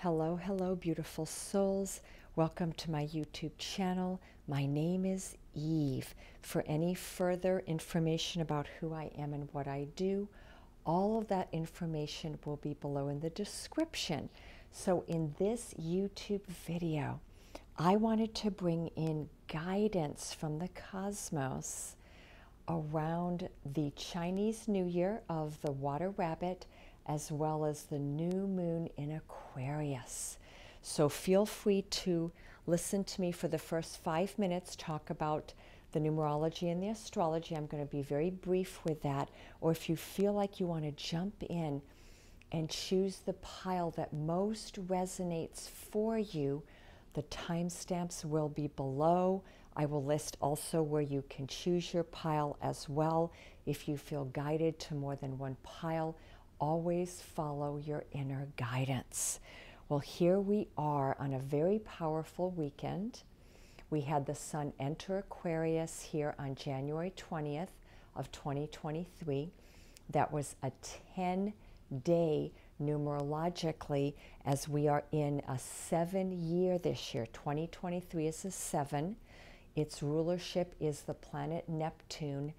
Hello, hello, beautiful souls. Welcome to my YouTube channel. My name is Eve. For any further information about who I am and what I do, all of that information will be below in the description. So in this YouTube video, I wanted to bring in guidance from the cosmos around the Chinese New Year of the Water Rabbit, as well as the new moon in Aquarius. So feel free to listen to me for the first 5 minutes, talk about the numerology and the astrology. I'm going to be very brief with that. Or if you feel like you want to jump in and choose the pile that most resonates for you, the timestamps will be below. I will list also where you can choose your pile as well. If you feel guided to more than one pile, always follow your inner guidance. Well, here we are on a very powerful weekend. We had the sun enter Aquarius here on January 20th of 2023. That was a 10-day numerologically, as we are in a 7-year this year. 2023 is a 7. Its rulership is the planet Neptune,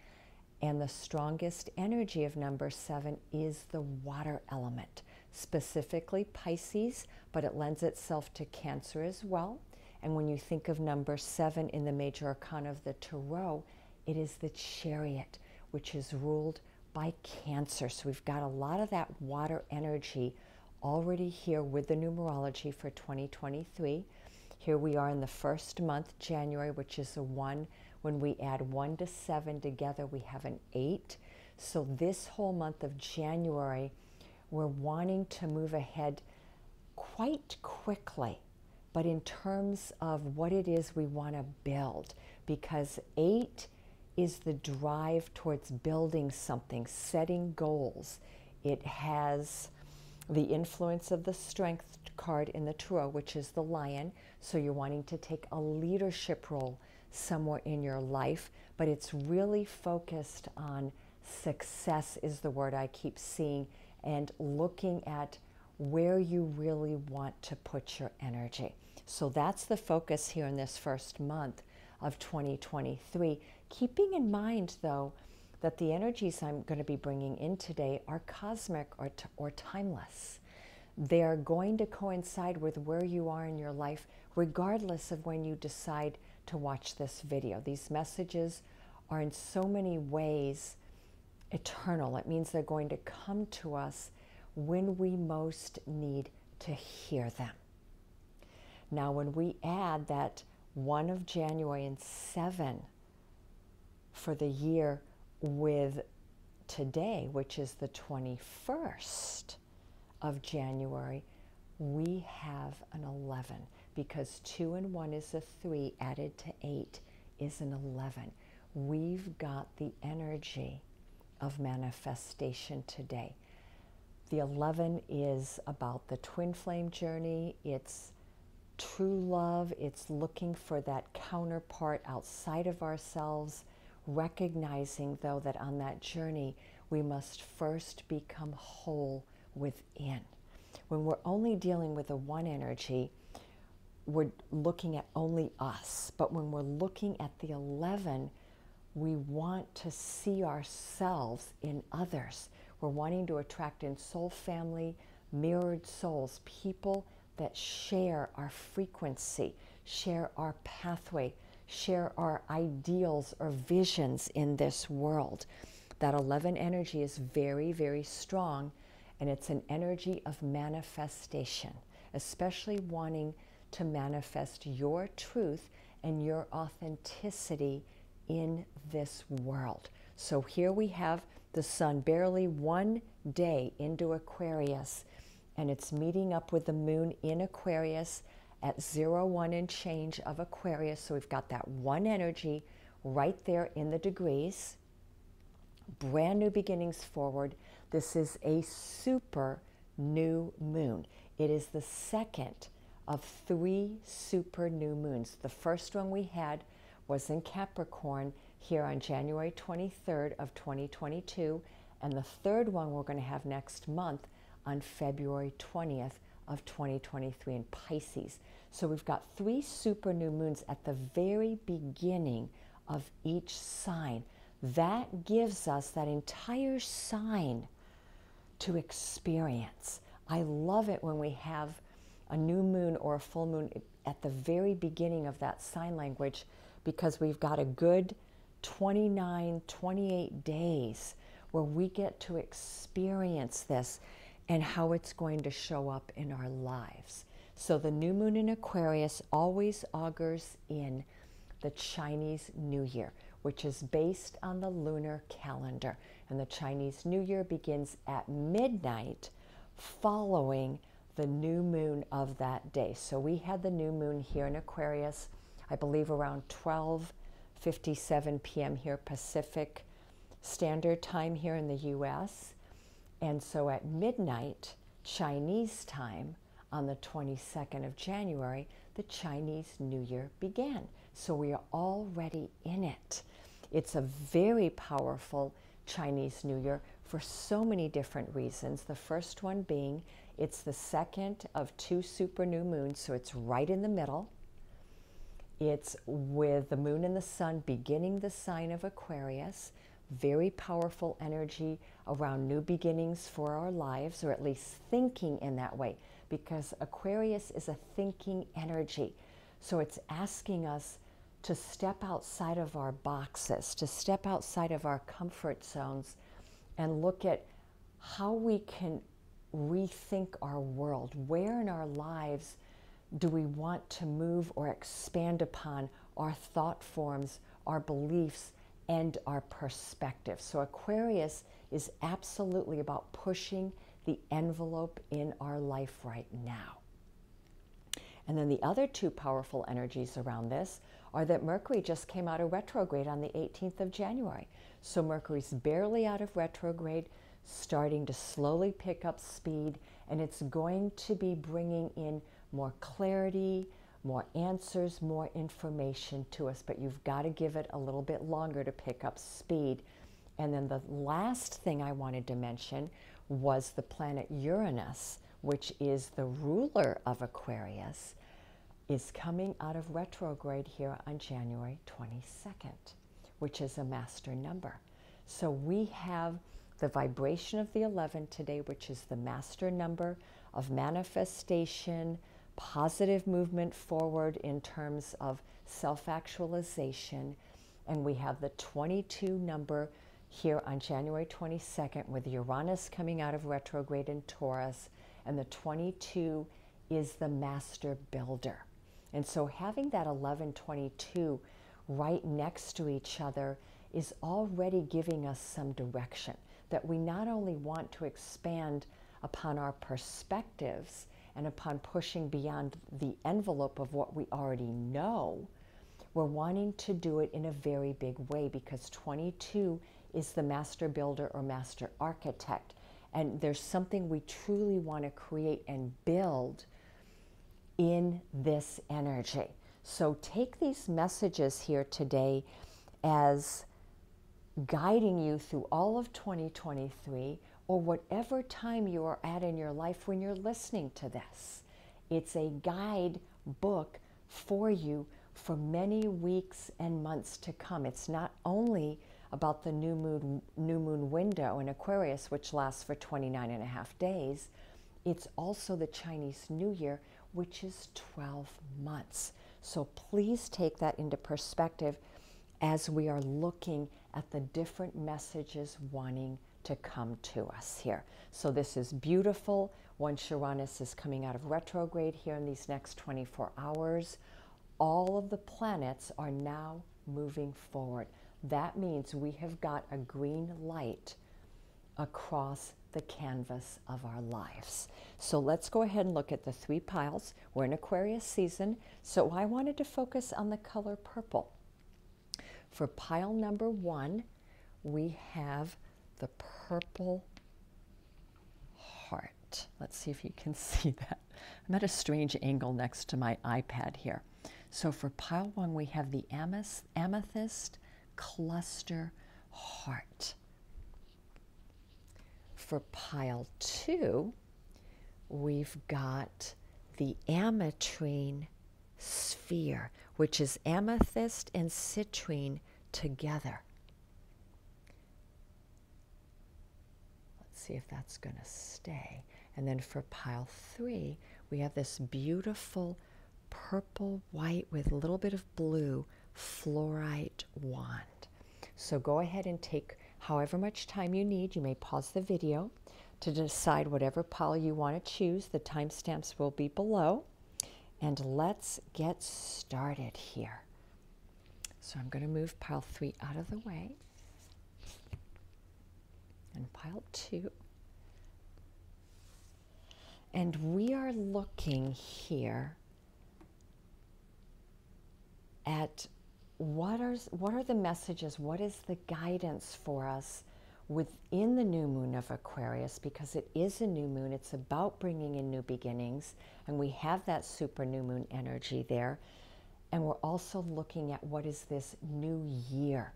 and the strongest energy of number 7 is the water element, specifically Pisces, but it lends itself to Cancer as well. And when you think of number 7 in the major arcana of the Tarot, it is the Chariot, which is ruled by Cancer. So we've got a lot of that water energy already here with the numerology for 2023. Here we are in the first month, January, which is a 1. When we add 1 to 7 together, we have an 8. So this whole month of January, we're wanting to move ahead quite quickly, but in terms of what it is we want to build, because 8 is the drive towards building something, setting goals. It has the influence of the Strength card in the Tarot, which is the Lion. So you're wanting to take a leadership role somewhere in your life, but it's really focused on success is the word I keep seeing, and looking at where you really want to put your energy. So that's the focus here in this first month of 2023. Keeping in mind, though, that the energies I'm going to be bringing in today are cosmic or timeless. They are going to coincide with where you are in your life, regardless of when you decide to watch this video. These messages are in so many ways eternal. It means they're going to come to us when we most need to hear them. Now, when we add that 1 of January and 7 for the year with today, which is the 21st of January, we have an 11, because 2 and 1 is a 3, added to 8 is an 11. We've got the energy of manifestation today. The 11 is about the twin flame journey. It's true love. It's looking for that counterpart outside of ourselves, recognizing, though, that on that journey we must first become whole within. When we're only dealing with a 1 energy, we're looking at only us. But when we're looking at the 11, we want to see ourselves in others. We're wanting to attract in soul family, mirrored souls, people that share our frequency, share our pathway, share our ideals or visions in this world. That 11 energy is very, very strong, and it's an energy of manifestation, especially wanting to manifest your truth and your authenticity in this world. So here we have the sun barely 1 day into Aquarius, and it's meeting up with the moon in Aquarius at 0, 1 and change of Aquarius. So we've got that 1 energy right there in the degrees. Brand new beginnings forward. This is a super new moon. It is the second of 3 super new moons. The first one we had was in Capricorn here on January 23rd of 2022, and the third one we're going to have next month on February 20th of 2023 in Pisces. So we've got 3 super new moons at the very beginning of each sign. That gives us that entire sign to experience. I love it when we have a new moon or a full moon at the very beginning of that sign language, because we've got a good 29, 28 days where we get to experience this and how it's going to show up in our lives. So the new moon in Aquarius always augurs in the Chinese New Year, which is based on the lunar calendar. And the Chinese New Year begins at midnight following the new moon of that day. So we had the new moon here in Aquarius, I believe around 12:57 p.m. here Pacific Standard Time here in the US. And so at midnight Chinese time on the 22nd of January, the Chinese New Year began. So we are already in it. It's a very powerful Chinese New Year for so many different reasons. The first one being it's the second of 2 super new moons, so it's right in the middle. It's with the moon and the sun beginning the sign of Aquarius. Very powerful energy around new beginnings for our lives, or at least thinking in that way, because Aquarius is a thinking energy. So it's asking us to step outside of our boxes, to step outside of our comfort zones and look at how we can rethink our world. Where in our lives do we want to move or expand upon our thought forms, our beliefs, and our perspective? So Aquarius is absolutely about pushing the envelope in our life right now. And then the other 2 powerful energies around this are that Mercury just came out of retrograde on the 18th of January. So Mercury's barely out of retrograde, starting to slowly pick up speed, and it's going to be bringing in more clarity, more answers, more information to us, but you've got to give it a little bit longer to pick up speed. And then the last thing I wanted to mention was the planet Uranus, which is the ruler of Aquarius, is coming out of retrograde here on January 22nd, which is a master number. So we have the vibration of the 11 today, which is the master number of manifestation, positive movement forward in terms of self-actualization. And we have the 22 number here on January 22nd with Uranus coming out of retrograde in Taurus. And the 22 is the master builder. And so having that 11-22 right next to each other is already giving us some direction, that we not only want to expand upon our perspectives and upon pushing beyond the envelope of what we already know, we're wanting to do it in a very big way, because 22 is the master builder or master architect. And there's something we truly want to create and build in this energy. So take these messages here today as guiding you through all of 2023, or whatever time you are at in your life when you're listening to this. It's a guide book for you for many weeks and months to come. It's not only about the new moon window in Aquarius, which lasts for 29.5 days. It's also the Chinese New Year, which is 12 months. So please take that into perspective as we are looking at the different messages wanting to come to us here. So this is beautiful. Once Uranus is coming out of retrograde here in these next 24 hours, all of the planets are now moving forward. That means we have got a green light across the canvas of our lives. So let's go ahead and look at the 3 piles. We're in Aquarius season, so I wanted to focus on the color purple. For pile number 1, we have the purple heart. Let's see if you can see that. I'm at a strange angle next to my iPad here. So for pile 1, we have the amethyst cluster heart. For pile 2, we've got the Ametrine sphere, which is amethyst and citrine together. Let's see if that's going to stay. And then for pile 3, we have this beautiful purple white with a little bit of blue Flourite wand. So go ahead and take however much time you need. You may pause the video to decide whatever pile you want to choose. The timestamps will be below. And let's get started here. So I'm going to move pile 3 out of the way. And pile 2. And we are looking here at what are the messages, what is the guidance for us within the new moon of Aquarius, because it is a new moon. It's about bringing in new beginnings, and we have that super new moon energy there. And we're also looking at what is this new year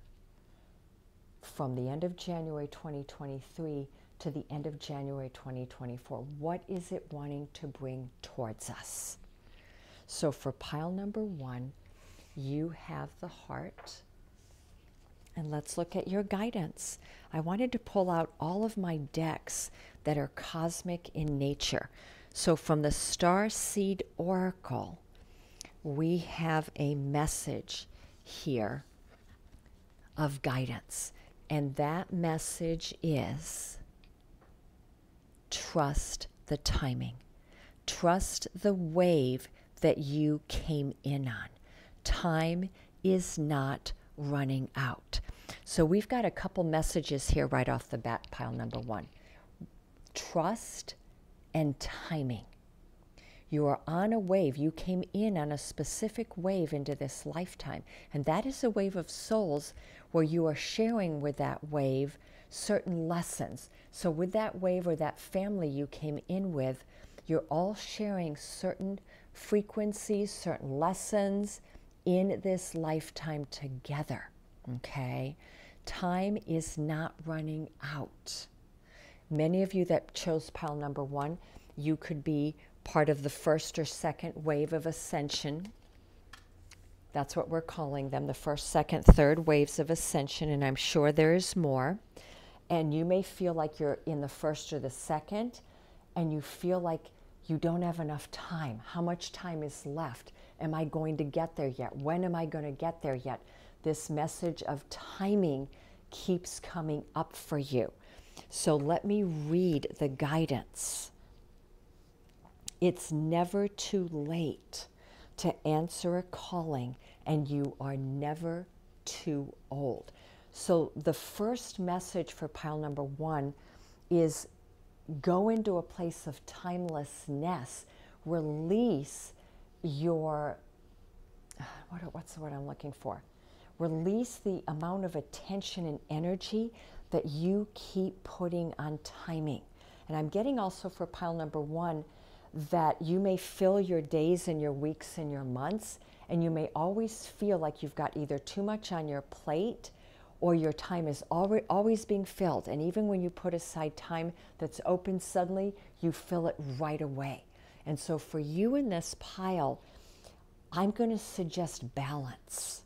from the end of January 2023 to the end of January 2024. What is it wanting to bring towards us? So for pile number 1, you have the heart. And let's look at your guidance. I wanted to pull out all of my decks that are cosmic in nature. So from the Starseed Oracle, we have a message here of guidance. And that message is trust the timing. Trust the wave that you came in on. Time is not running out. So we've got a couple messages here right off the bat, pile number 1. Trust and timing. You are on a wave. You came in on a specific wave into this lifetime. And that is a wave of souls where you are sharing with that wave certain lessons. So with that wave or that family you came in with, you're all sharing certain frequencies, certain lessons in this lifetime together, okay? Time is not running out. Many of you that chose pile number 1, you could be part of the first or second wave of ascension. That's what we're calling them, the first, second, third waves of ascension, and I'm sure there is more. And you may feel like you're in the first or the second, and you feel like you don't have enough time. How much time is left? Am I going to get there yet? When am I going to get there yet? This message of timing keeps coming up for you. So let me read the guidance. It's never too late to answer a calling, and you are never too old. So the first message for pile number 1 is go into a place of timelessness. Release your, what's the word I'm looking for? Release the amount of attention and energy that you keep putting on timing. And I'm getting also for pile number 1 that you may fill your days and your weeks and your months, and you may always feel like you've got either too much on your plate or your time is always being filled. And even when you put aside time that's open, suddenly you fill it right away. And so for you in this pile, I'm going to suggest balance.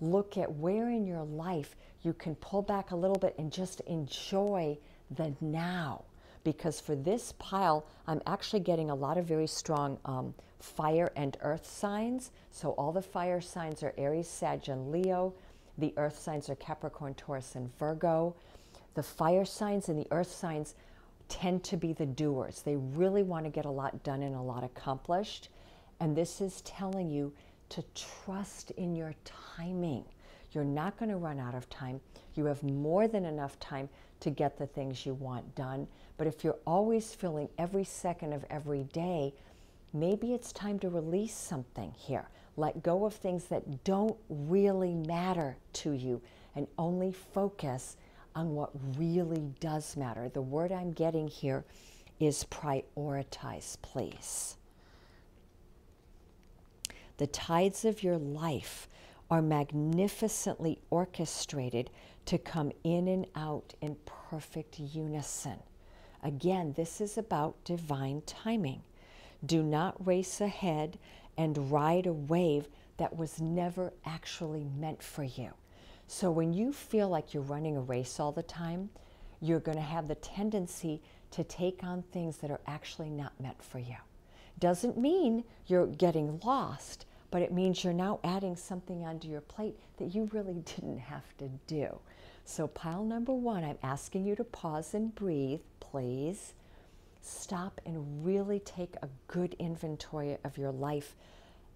Look at where in your life you can pull back a little bit and just enjoy the now. Because for this pile, I'm actually getting a lot of very strong fire and earth signs. So all the fire signs are Aries, Sag, and Leo. The earth signs are Capricorn, Taurus, and Virgo. The fire signs and the earth signs tend to be the doers. They really want to get a lot done and a lot accomplished. And this is telling you to trust in your timing. You're not going to run out of time. You have more than enough time to get the things you want done. But if you're always filling every second of every day, maybe it's time to release something here. Let go of things that don't really matter to you and only focus on what really does matter. The word I'm getting here is prioritize, please. The tides of your life are magnificently orchestrated to come in and out in perfect unison. Again, this is about divine timing. Do not race ahead and ride a wave that was never actually meant for you. So when you feel like you're running a race all the time, you're going to have the tendency to take on things that are actually not meant for you. Doesn't mean you're getting lost, but it means you're now adding something onto your plate that you really didn't have to do. So pile number one, I'm asking you to pause and breathe, please. Stop and really take a good inventory of your life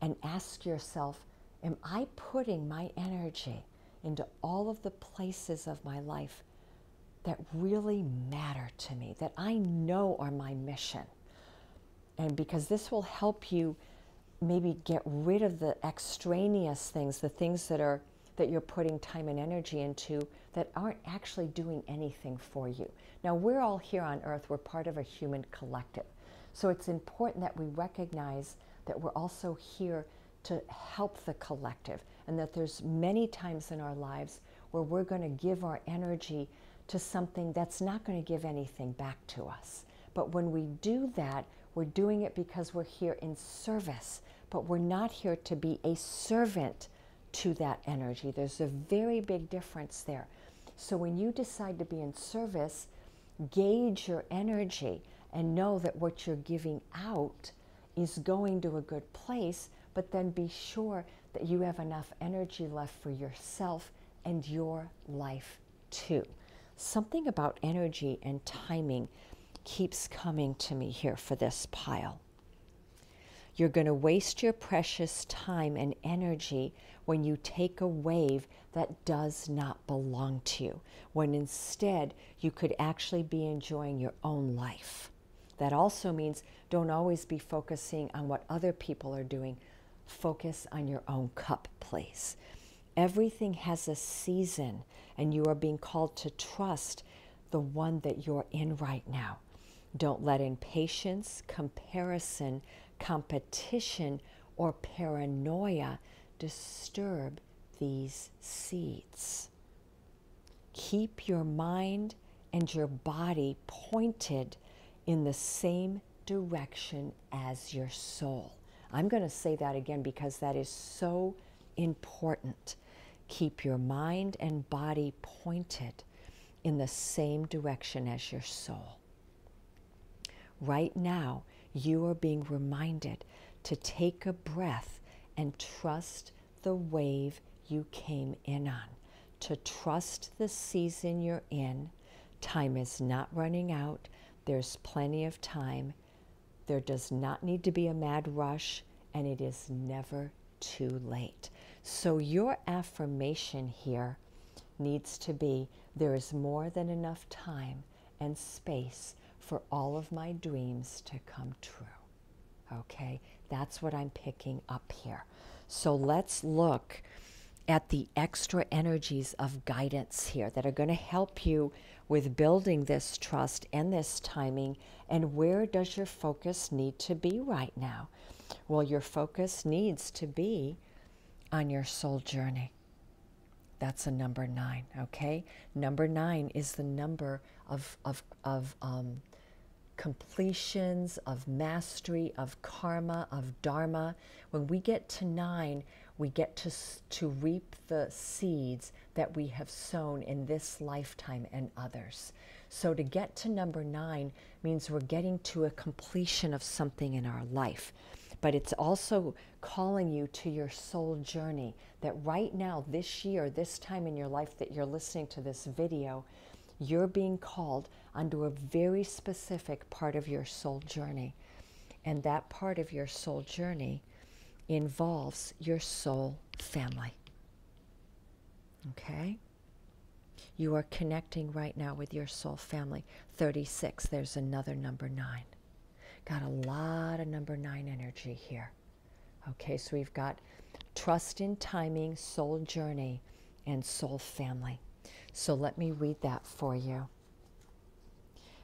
and ask yourself, am I putting my energy into all of the places of my life that really matter to me, that I know are my mission? And because this will help you maybe get rid of the extraneous things, the things that you're putting time and energy into that aren't actually doing anything for you. Now, we're all here on Earth. We're part of a human collective. So it's important that we recognize that we're also here to help the collective, and that there's many times in our lives where we're going to give our energy to something that's not going to give anything back to us. But when we do that, we're doing it because we're here in service, but we're not here to be a servant to that energy. There's a very big difference there. So when you decide to be in service, gauge your energy and know that what you're giving out is going to a good place, but then be sure that you have enough energy left for yourself and your life too. Something about energy and timing keeps coming to me here for this pile. You're going to waste your precious time and energy when you take a wave that does not belong to you, when instead you could actually be enjoying your own life. That also means don't always be focusing on what other people are doing. Focus on your own cup, please. Everything has a season, and you are being called to trust the one that you're in right now. Don't let impatience, comparison, competition, or paranoia disturb these seeds. Keep your mind and your body pointed in the same direction as your soul. I'm going to say that again because that is so important. Keep your mind and body pointed in the same direction as your soul. Right now, you are being reminded to take a breath and trust the wave you came in on, to trust the season you're in. Time is not running out. There's plenty of time. There does not need to be a mad rush, and it is never too late. So your affirmation here needs to be, there is more than enough time and space for all of my dreams to come true. Okay, that's what I'm picking up here. So let's look at the extra energies of guidance here that are going to help you with building this trust and this timing. And where does your focus need to be right now? Well, your focus needs to be on your soul journey. That's a number 9, okay? Number 9 is the number of completions, of mastery, of karma, of dharma. When we get to 9, we get to reap the seeds that we have sown in this lifetime and others. So to get to number 9 means we're getting to a completion of something in our life. But it's also calling you to your soul journey, that right now, this year, this time in your life that you're listening to this video, you're being called onto a very specific part of your soul journey. And that part of your soul journey involves your soul family. Okay? You are connecting right now with your soul family. 36, there's another number 9. Got a lot of number 9 energy here. Okay, so we've got trust in timing, soul journey, and soul family. So let me read that for you.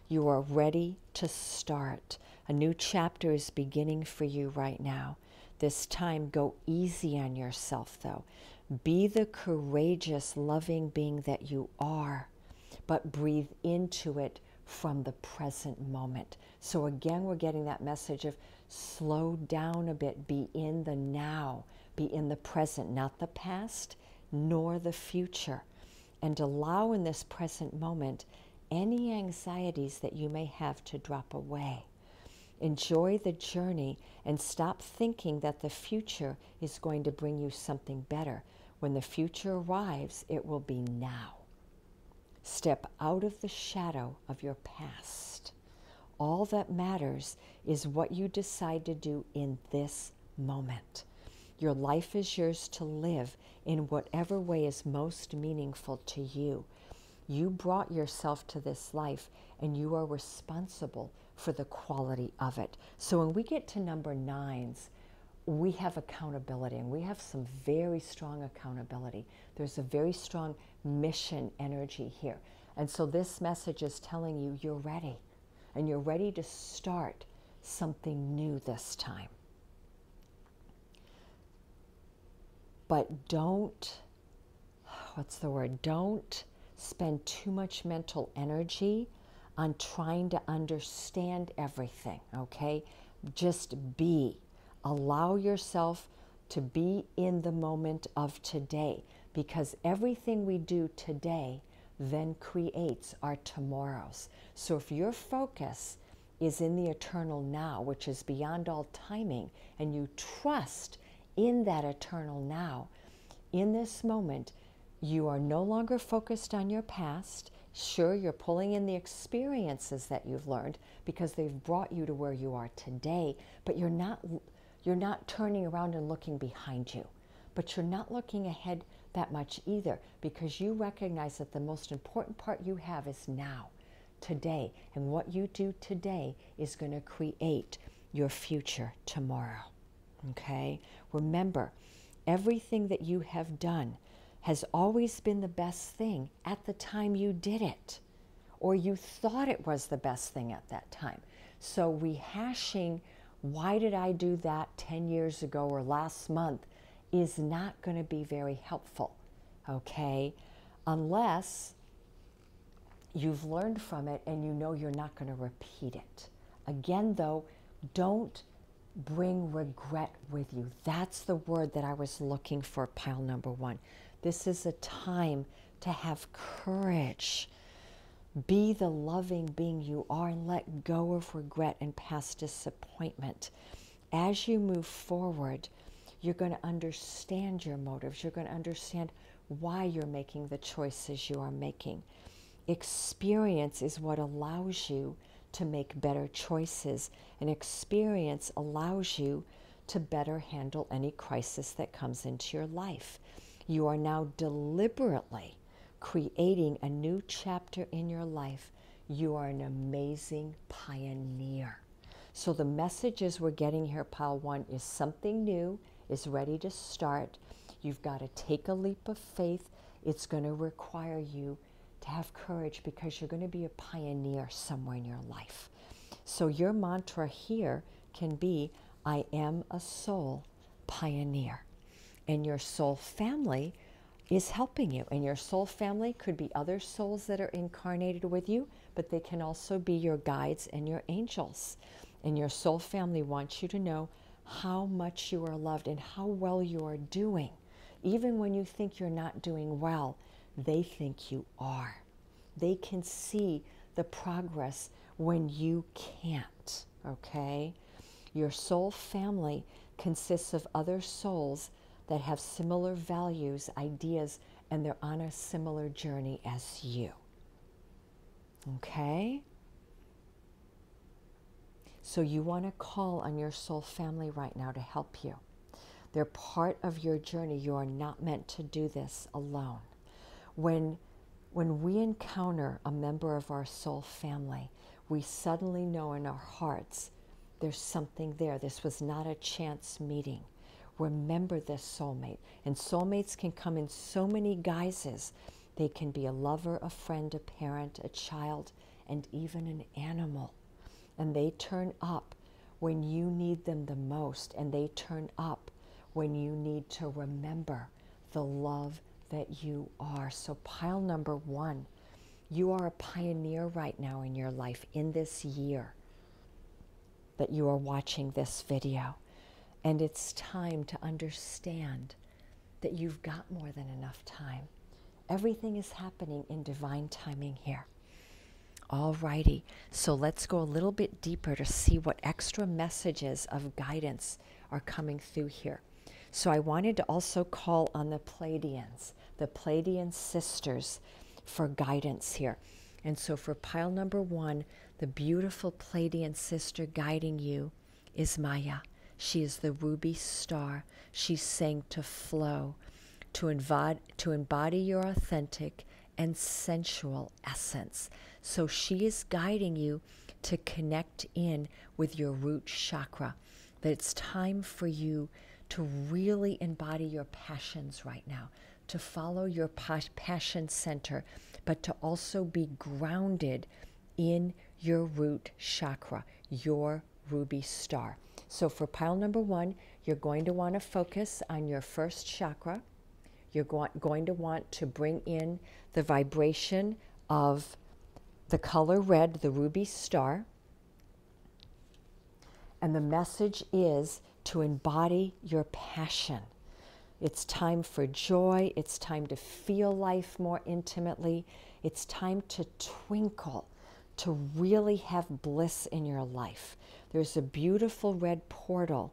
You are ready to start. A new chapter is beginning for you right now. This time, go easy on yourself, though. Be the courageous, loving being that you are, but breathe into it from the present moment. So again, we're getting that message of slow down a bit, be in the now, be in the present, not the past nor the future, and allow in this present moment any anxieties that you may have to drop away. Enjoy the journey and stop thinking that the future is going to bring you something better. When the future arrives, it will be now. Step out of the shadow of your past. All that matters is what you decide to do in this moment. Your life is yours to live in whatever way is most meaningful to you. You brought yourself to this life, and you are responsible for the quality of it. So when we get to number 9s, we have accountability, and we have some very strong accountability. There's a very strong mission energy here. And so this message is telling you you're ready, and you're ready to start something new this time. But don't spend too much mental energy on trying to understand everything, okay? Just be. Allow yourself to be in the moment of today, because everything we do today then creates our tomorrows. So if your focus is in the eternal now, which is beyond all timing, and you trust in that eternal now, in this moment, you are no longer focused on your past. Sure, you're pulling in the experiences that you've learned because they've brought you to where you are today, but you're not turning around and looking behind you. But you're not looking ahead that much either, because you recognize that the most important part you have is now, today. And what you do today is going to create your future tomorrow. Okay? Remember, everything that you have done has always been the best thing at the time you did it, or you thought it was the best thing at that time. So rehashing, why did I do that 10 years ago or last month, is not going to be very helpful, okay? Unless you've learned from it and you know you're not going to repeat it. Again, though, don't bring regret with you. That's the word that I was looking for, pile number 1. This is a time to have courage. Be the loving being you are and let go of regret and past disappointment. As you move forward, you're going to understand your motives. You're going to understand why you're making the choices you are making. Experience is what allows you to make better choices, and experience allows you to better handle any crisis that comes into your life. You are now deliberately creating a new chapter in your life. You are an amazing pioneer. So the messages we're getting here, pile 1, is something new is ready to start. You've got to take a leap of faith. It's going to require you to have courage, because you're going to be a pioneer somewhere in your life. So your mantra here can be, I am a soul pioneer. And your soul family is helping you. And your soul family could be other souls that are incarnated with you, but they can also be your guides and your angels. And your soul family wants you to know how much you are loved and how well you are doing. Even when you think you're not doing well, they think you are. They can see the progress when you can't, okay? Your soul family consists of other souls that have similar values, ideas, and they're on a similar journey as you. Okay? So you want to call on your soul family right now to help you. They're part of your journey. You are not meant to do this alone. When we encounter a member of our soul family, we suddenly know in our hearts there's something there. This was not a chance meeting. Remember this soulmate. And soulmates can come in so many guises. They can be a lover, a friend, a parent, a child, and even an animal. And they turn up when you need them the most. And they turn up when you need to remember the love that you are. So pile number 1 You are a pioneer right now in your life in this year that you are watching this video. And it's time to understand that you've got more than enough time. Everything is happening in divine timing here. Alrighty, so let's go a little bit deeper to see what extra messages of guidance are coming through here. So I wanted to also call on the Pleiadian sisters for guidance here. And so for pile number 1, the beautiful Pleiadian sister guiding you is Maya. She is the ruby star. She's saying to flow, to embody your authentic and sensual essence. So she is guiding you to connect in with your root chakra, that it's time for you to really embody your passions right now, to follow your passion center, but to also be grounded in your root chakra, your ruby star. So for pile number 1, you're going to want to focus on your first chakra. You're going to want to bring in the vibration of the color red, the ruby star. And the message is to embody your passion. It's time for joy. It's time to feel life more intimately. It's time to twinkle, to really have bliss in your life. There's a beautiful red portal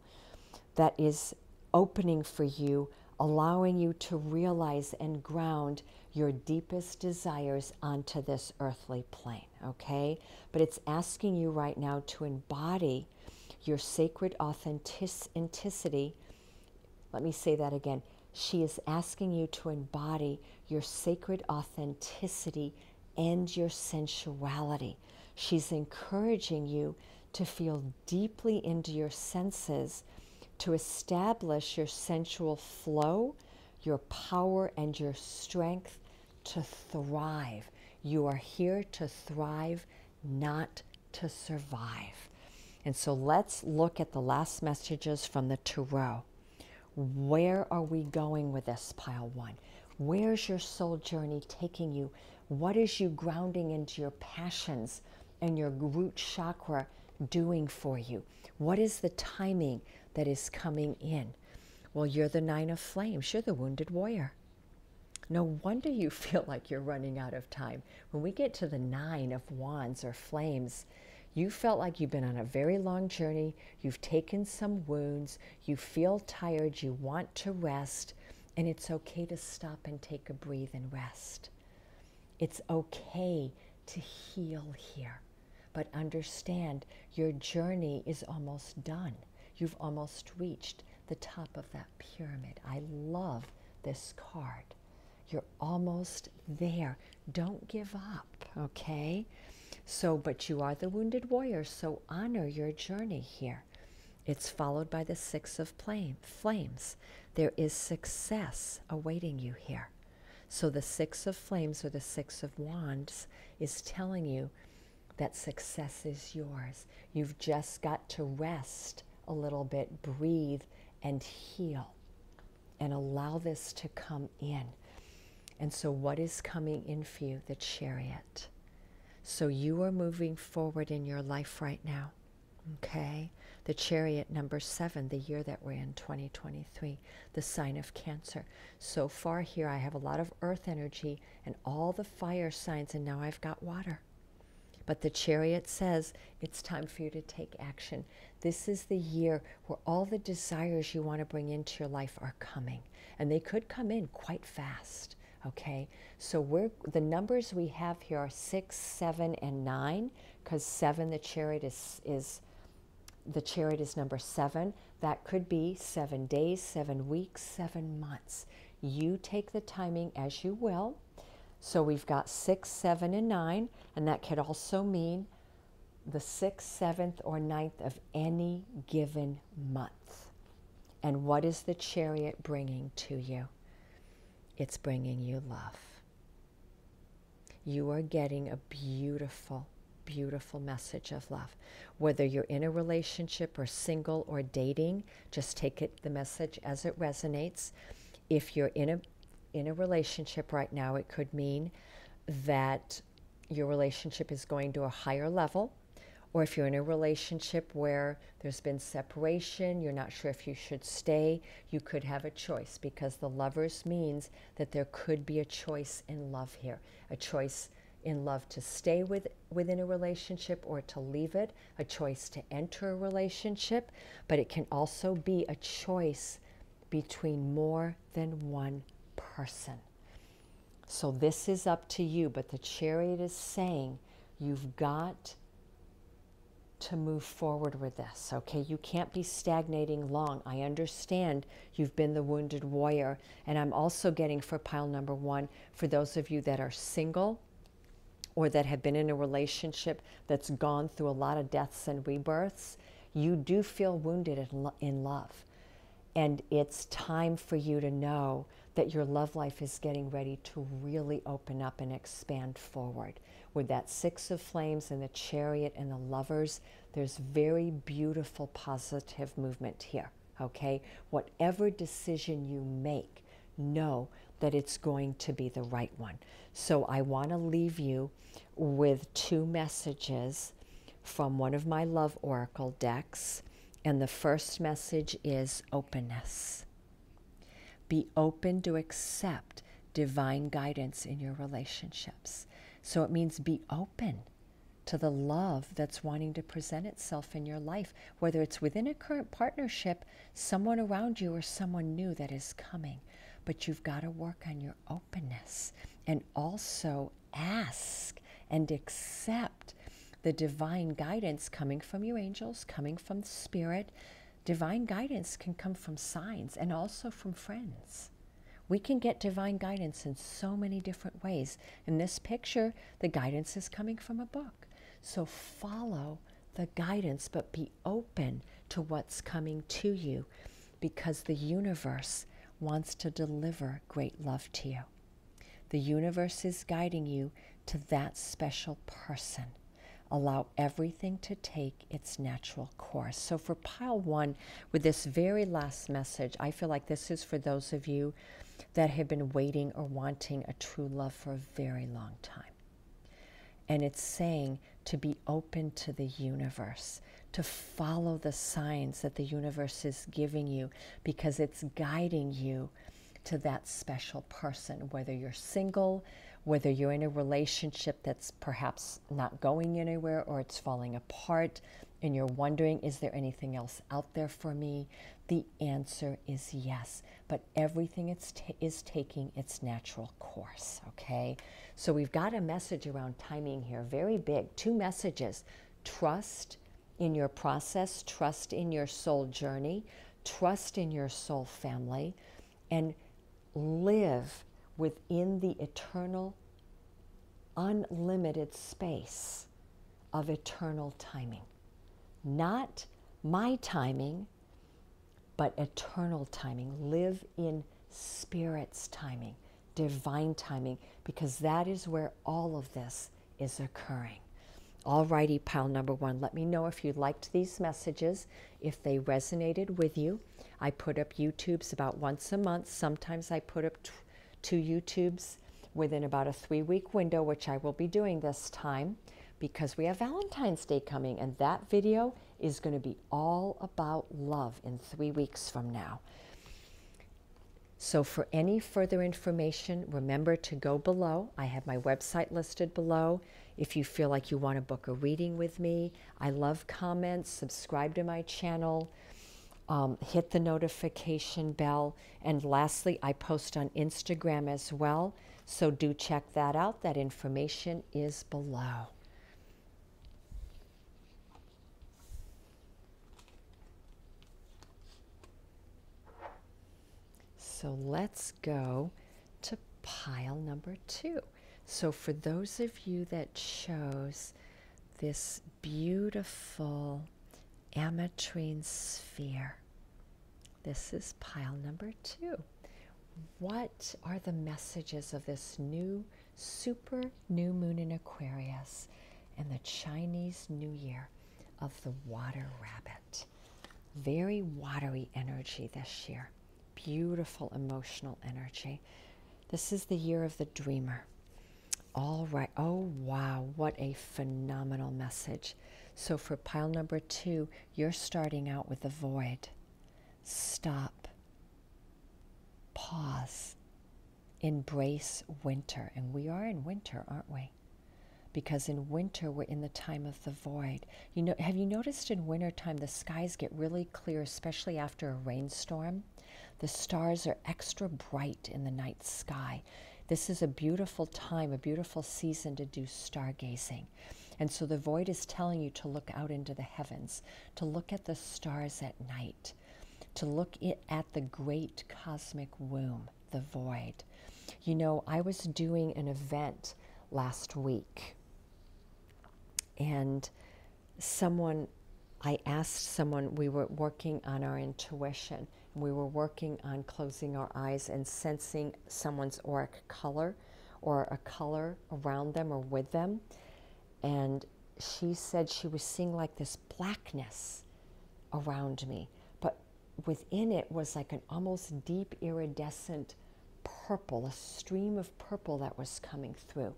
that is opening for you, allowing you to realize and ground your deepest desires onto this earthly plane, okay? But it's asking you right now to embody your sacred authenticity. Let me say that again. She is asking you to embody your sacred authenticity and your sensuality. She's encouraging you to feel deeply into your senses, to establish your sensual flow, your power, and your strength to thrive. You are here to thrive, not to survive. And so let's look at the last messages from the Tarot. Where are we going with this, pile 1? Where's your soul journey taking you? What is you grounding into your passions and your root chakra doing for you? What is the timing that is coming in? Well, you're the 9 of Flames. You're the wounded warrior. No wonder you feel like you're running out of time. When we get to the 9 of Wands or Flames, you felt like you've been on a very long journey. You've taken some wounds. You feel tired. You want to rest. And it's okay to stop and take a breathe and rest. It's okay to heal here. But understand, your journey is almost done. You've almost reached the top of that pyramid. I love this card. You're almost there. Don't give up, okay? So, but you are the wounded warrior, so honor your journey here. It's followed by the 6 of Flames. There is success awaiting you here. So the 6 of Flames or the 6 of Wands is telling you that success is yours. You've just got to rest a little bit, breathe, and heal, and allow this to come in. And so what is coming in for you? The Chariot. So you are moving forward in your life right now, okay? The Chariot, number 7, the year that we're in, 2023, the sign of Cancer. So far here, I have a lot of earth energy and all the fire signs, and now I've got water. But the Chariot says it's time for you to take action. This is the year where all the desires you want to bring into your life are coming. And they could come in quite fast, okay? So the numbers we have here are 6, 7, and 9, because 7, the Chariot is number 7. That could be 7 days, 7 weeks, 7 months. You take the timing as you will. So we've got 6, 7, and 9, and that could also mean the 6th, 7th, or 9th of any given month. And what is the Chariot bringing to you? It's bringing you love. You are getting a beautiful, beautiful message of love. Whether you're in a relationship or single or dating, just take the message as it resonates. If you're in a relationship right now, it could mean that your relationship is going to a higher level, or if you're in a relationship where there's been separation, you're not sure if you should stay, you could have a choice, because the Lovers means that there could be a choice in love here, a choice in love to stay within a relationship or to leave it, a choice to enter a relationship, but it can also be a choice between more than one person. So this is up to you, but the Chariot is saying you've got to move forward with this, okay? You can't be stagnating long. I understand you've been the wounded warrior, and I'm also getting for pile number 1, for those of you that are single or that have been in a relationship that's gone through a lot of deaths and rebirths, you do feel wounded in love. And it's time for you to know that your love life is getting ready to really open up and expand forward. With that 6 of Flames and the Chariot and the Lovers, there's very beautiful positive movement here, okay? Whatever decision you make, know that it's going to be the right one. So I want to leave you with 2 messages from one of my Love Oracle decks. And the first message is openness. Be open to accept divine guidance in your relationships. So it means be open to the love that's wanting to present itself in your life, whether it's within a current partnership, someone around you, or someone new that is coming. But you've got to work on your openness and also ask and accept the divine guidance coming from your angels, coming from the Spirit. Divine guidance can come from signs and also from friends. We can get divine guidance in so many different ways. In this picture, the guidance is coming from a book. So follow the guidance, but be open to what's coming to you, because the universe wants to deliver great love to you. The universe is guiding you to that special person. Allow everything to take its natural course. So for pile 1, with this very last message, I feel like this is for those of you that have been waiting or wanting a true love for a very long time. And it's saying to be open to the universe, to follow the signs that the universe is giving you, because it's guiding you to that special person, whether you're single, whether you're in a relationship that's perhaps not going anywhere or it's falling apart and you're wondering, is there anything else out there for me? The answer is yes, but everything is taking its natural course, okay? So we've got a message around timing here, very big. 2 messages. Trust in your process, trust in your soul journey, trust in your soul family, and live within the eternal, unlimited space of eternal timing. Not my timing, but eternal timing. Live in Spirit's timing, divine timing, because that is where all of this is occurring. Alrighty, pile number 1, let me know if you liked these messages, if they resonated with you. I put up YouTubes about once a month. Sometimes I put up 2 YouTubes within about a 3-week window, which I will be doing this time because we have Valentine's Day coming, and that video is going to be all about love in 3 weeks from now. So for any further information, remember to go below. I have my website listed below. If you feel like you want to book a reading with me, I love comments. Subscribe to my channel. Hit the notification bell. And lastly, I post on Instagram as well. So do check that out. That information is below. So let's go to pile number 2. So for those of you that chose this beautiful Ametrine sphere, this is pile number 2. What are the messages of this new super new moon in Aquarius and the Chinese New Year of the water rabbit? Very watery energy this year. Beautiful emotional energy. This is the year of the dreamer. All right. Oh, wow. What a phenomenal message. So for pile number 2, you're starting out with the void. Stop. Pause. Embrace winter. And we are in winter, aren't we? Because in winter, we're in the time of the void. You know, have you noticed in wintertime, the skies get really clear, especially after a rainstorm? The stars are extra bright in the night sky. This is a beautiful time, a beautiful season to do stargazing. And so the void is telling you to look out into the heavens, to look at the stars at night, to look at the great cosmic womb, the void. You know, I was doing an event last week, and I asked someone, we were working on our intuition. We were working on closing our eyes and sensing someone's auric color or a color around them or with them. And she said she was seeing like this blackness around me, but within it was like an almost deep iridescent purple, a stream of purple that was coming through.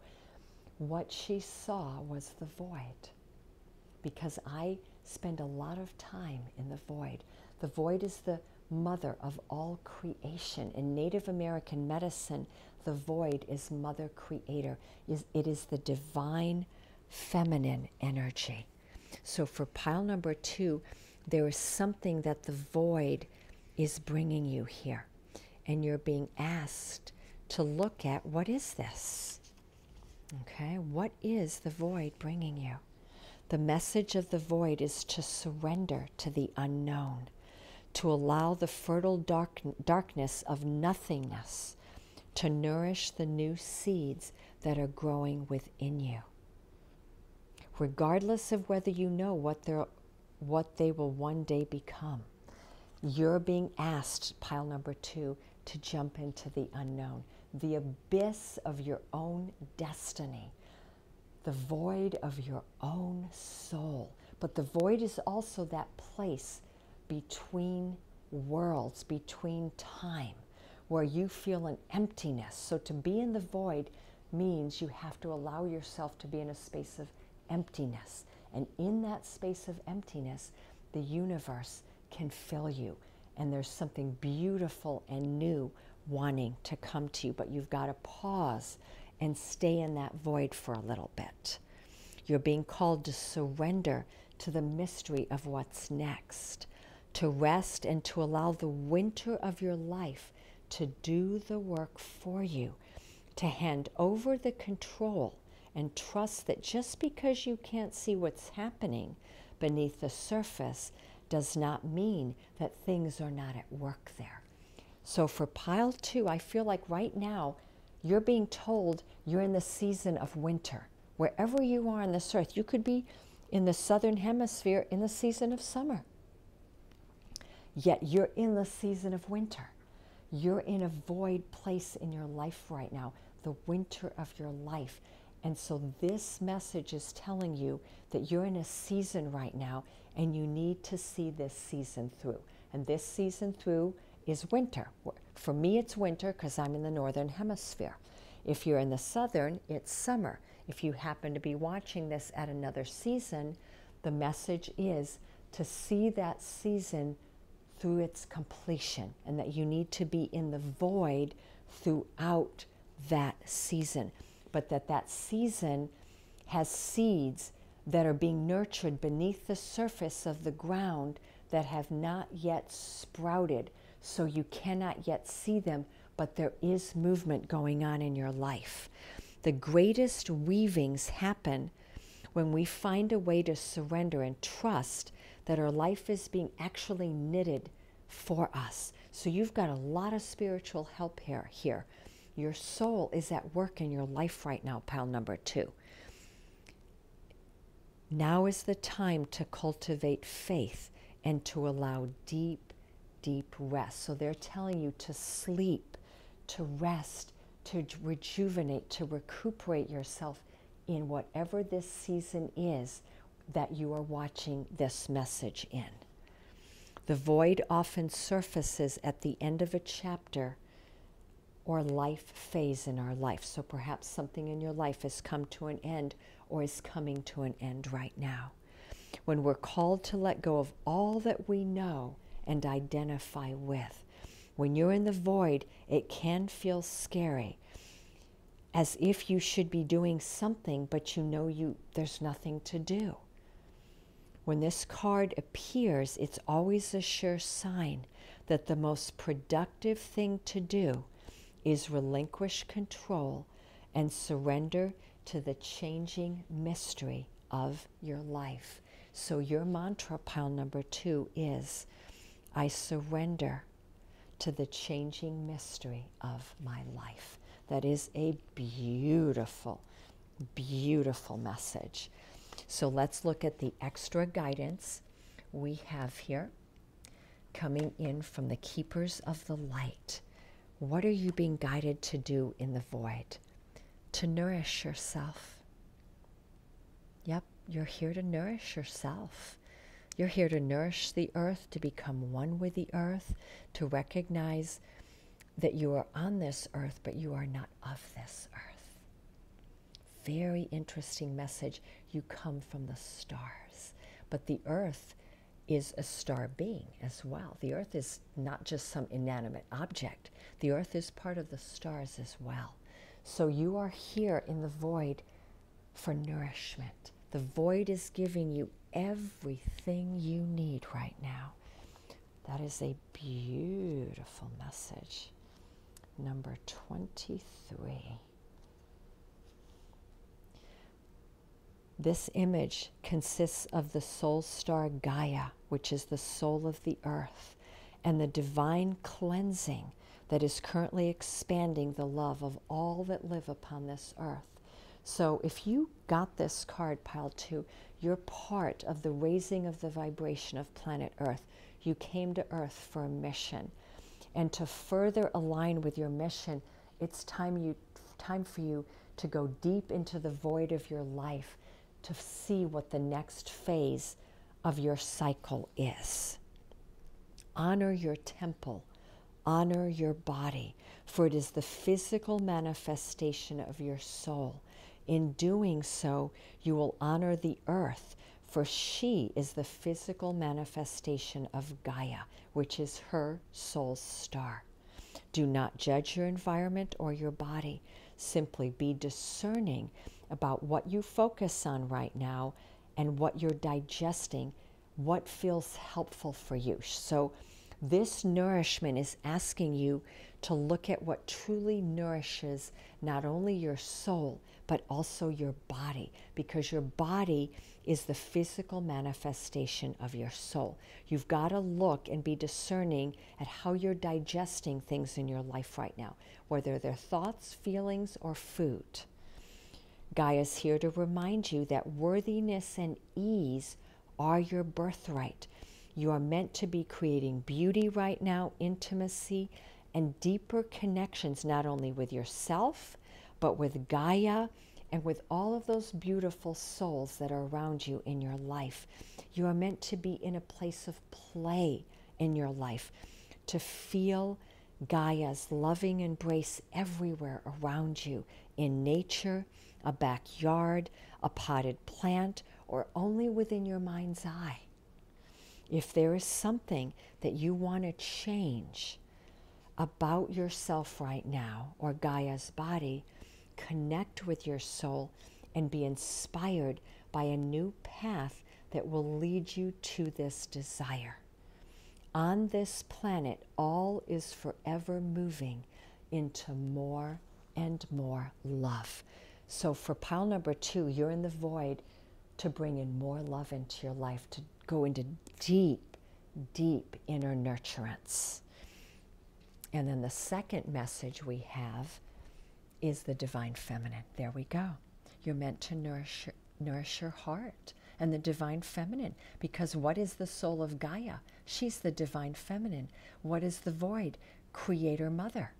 What she saw was the void, because I spend a lot of time in the void. The void is the mother of all creation. In Native American medicine, the void is mother creator. It is the divine feminine energy. So for pile number 2, there is something that the void is bringing you here. And you're being asked to look at, what is this? Okay, what is the void bringing you? The message of the void is to surrender to the unknown, to allow the fertile darkness of nothingness to nourish the new seeds that are growing within you. Regardless of whether you know what they will one day become, you're being asked, pile number 2, to jump into the unknown, the abyss of your own destiny, the void of your own soul. But the void is also that place between worlds, between time, where you feel an emptiness. So to be in the void means you have to allow yourself to be in a space of emptiness. And in that space of emptiness, the universe can fill you. And there's something beautiful and new wanting to come to you, but you've got to pause and stay in that void for a little bit. You're being called to surrender to the mystery of what's next, to rest and to allow the winter of your life to do the work for you, to hand over the control and trust that just because you can't see what's happening beneath the surface does not mean that things are not at work there. So for pile 2, I feel like right now you're being told you're in the season of winter. Wherever you are on this earth, you could be in the southern hemisphere in the season of summer. Yet you're in the season of winter. You're in a void place in your life right now, the winter of your life. And so this message is telling you that you're in a season right now and you need to see this season through. And this season through is winter. For me, it's winter because I'm in the northern hemisphere. If you're in the southern, it's summer. If you happen to be watching this at another season, the message is to see that season through its completion, and that you need to be in the void throughout that season, but that season has seeds that are being nurtured beneath the surface of the ground that have not yet sprouted, so you cannot yet see them, but there is movement going on in your life. The greatest weavings happen when we find a way to surrender and trust that our life is being actually knitted for us. So you've got a lot of spiritual help here. Your soul is at work in your life right now, pile number 2. Now is the time to cultivate faith and to allow deep, deep rest. So they're telling you to sleep, to rest, to rejuvenate, to recuperate yourself in whatever this season is that you are watching this message in. The void often surfaces at the end of a chapter or life phase in our life. So perhaps something in your life has come to an end or is coming to an end right now. When we're called to let go of all that we know and identify with, when you're in the void, it can feel scary, as if you should be doing something, but you know there's nothing to do. When this card appears, it's always a sure sign that the most productive thing to do is relinquish control and surrender to the changing mystery of your life. So your mantra, pile number 2, is, I surrender to the changing mystery of my life. That is a beautiful, beautiful message. So let's look at the extra guidance we have here coming in from the Keepers of the Light. What are you being guided to do in the void? To nourish yourself. Yep, you're here to nourish yourself. You're here to nourish the earth, to become one with the earth, to recognize that you are on this earth, but you are not of this earth. Very interesting message. You come from the stars, but the earth is a star being as well. The earth is not just some inanimate object. The earth is part of the stars as well. So you are here in the void for nourishment. The void is giving you everything you need right now. That is a beautiful message. Number 23. This image consists of the soul star Gaia, which is the soul of the earth, and the divine cleansing that is currently expanding the love of all that live upon this earth. So if you got this card, pile 2, you're part of the raising of the vibration of planet Earth. You came to Earth for a mission. And to further align with your mission, it's time for you to go deep into the void of your life to see what the next phase of your cycle is. Honor your temple. Honor your body, for it is the physical manifestation of your soul. In doing so, you will honor the earth, for she is the physical manifestation of Gaia, which is her soul's star. Do not judge your environment or your body. Simply be discerning about what you focus on right now and what you're digesting, what feels helpful for you. So this nourishment is asking you to look at what truly nourishes not only your soul, but also your body, because your body is the physical manifestation of your soul. You've got to look and be discerning at how you're digesting things in your life right now, whether they're thoughts, feelings, or food. Gaia's here to remind you that worthiness and ease are your birthright. You are meant to be creating beauty right now, intimacy, and deeper connections, not only with yourself, but with Gaia and with all of those beautiful souls that are around you in your life. You are meant to be in a place of play in your life, to feel Gaia's loving embrace everywhere around you, in nature, a backyard, a potted plant, or only within your mind's eye. If there is something that you want to change about yourself right now, or Gaia's body, connect with your soul and be inspired by a new path that will lead you to this desire. On this planet, all is forever moving into more and more love. So for pile number 2, you're in the void to bring in more love into your life, to go into deep, deep inner nurturance. And then the second message we have is the divine feminine. There we go. You're meant to nourish your heart and the divine feminine, because what is the soul of Gaia? She's the divine feminine. What is the void? Creator Mother,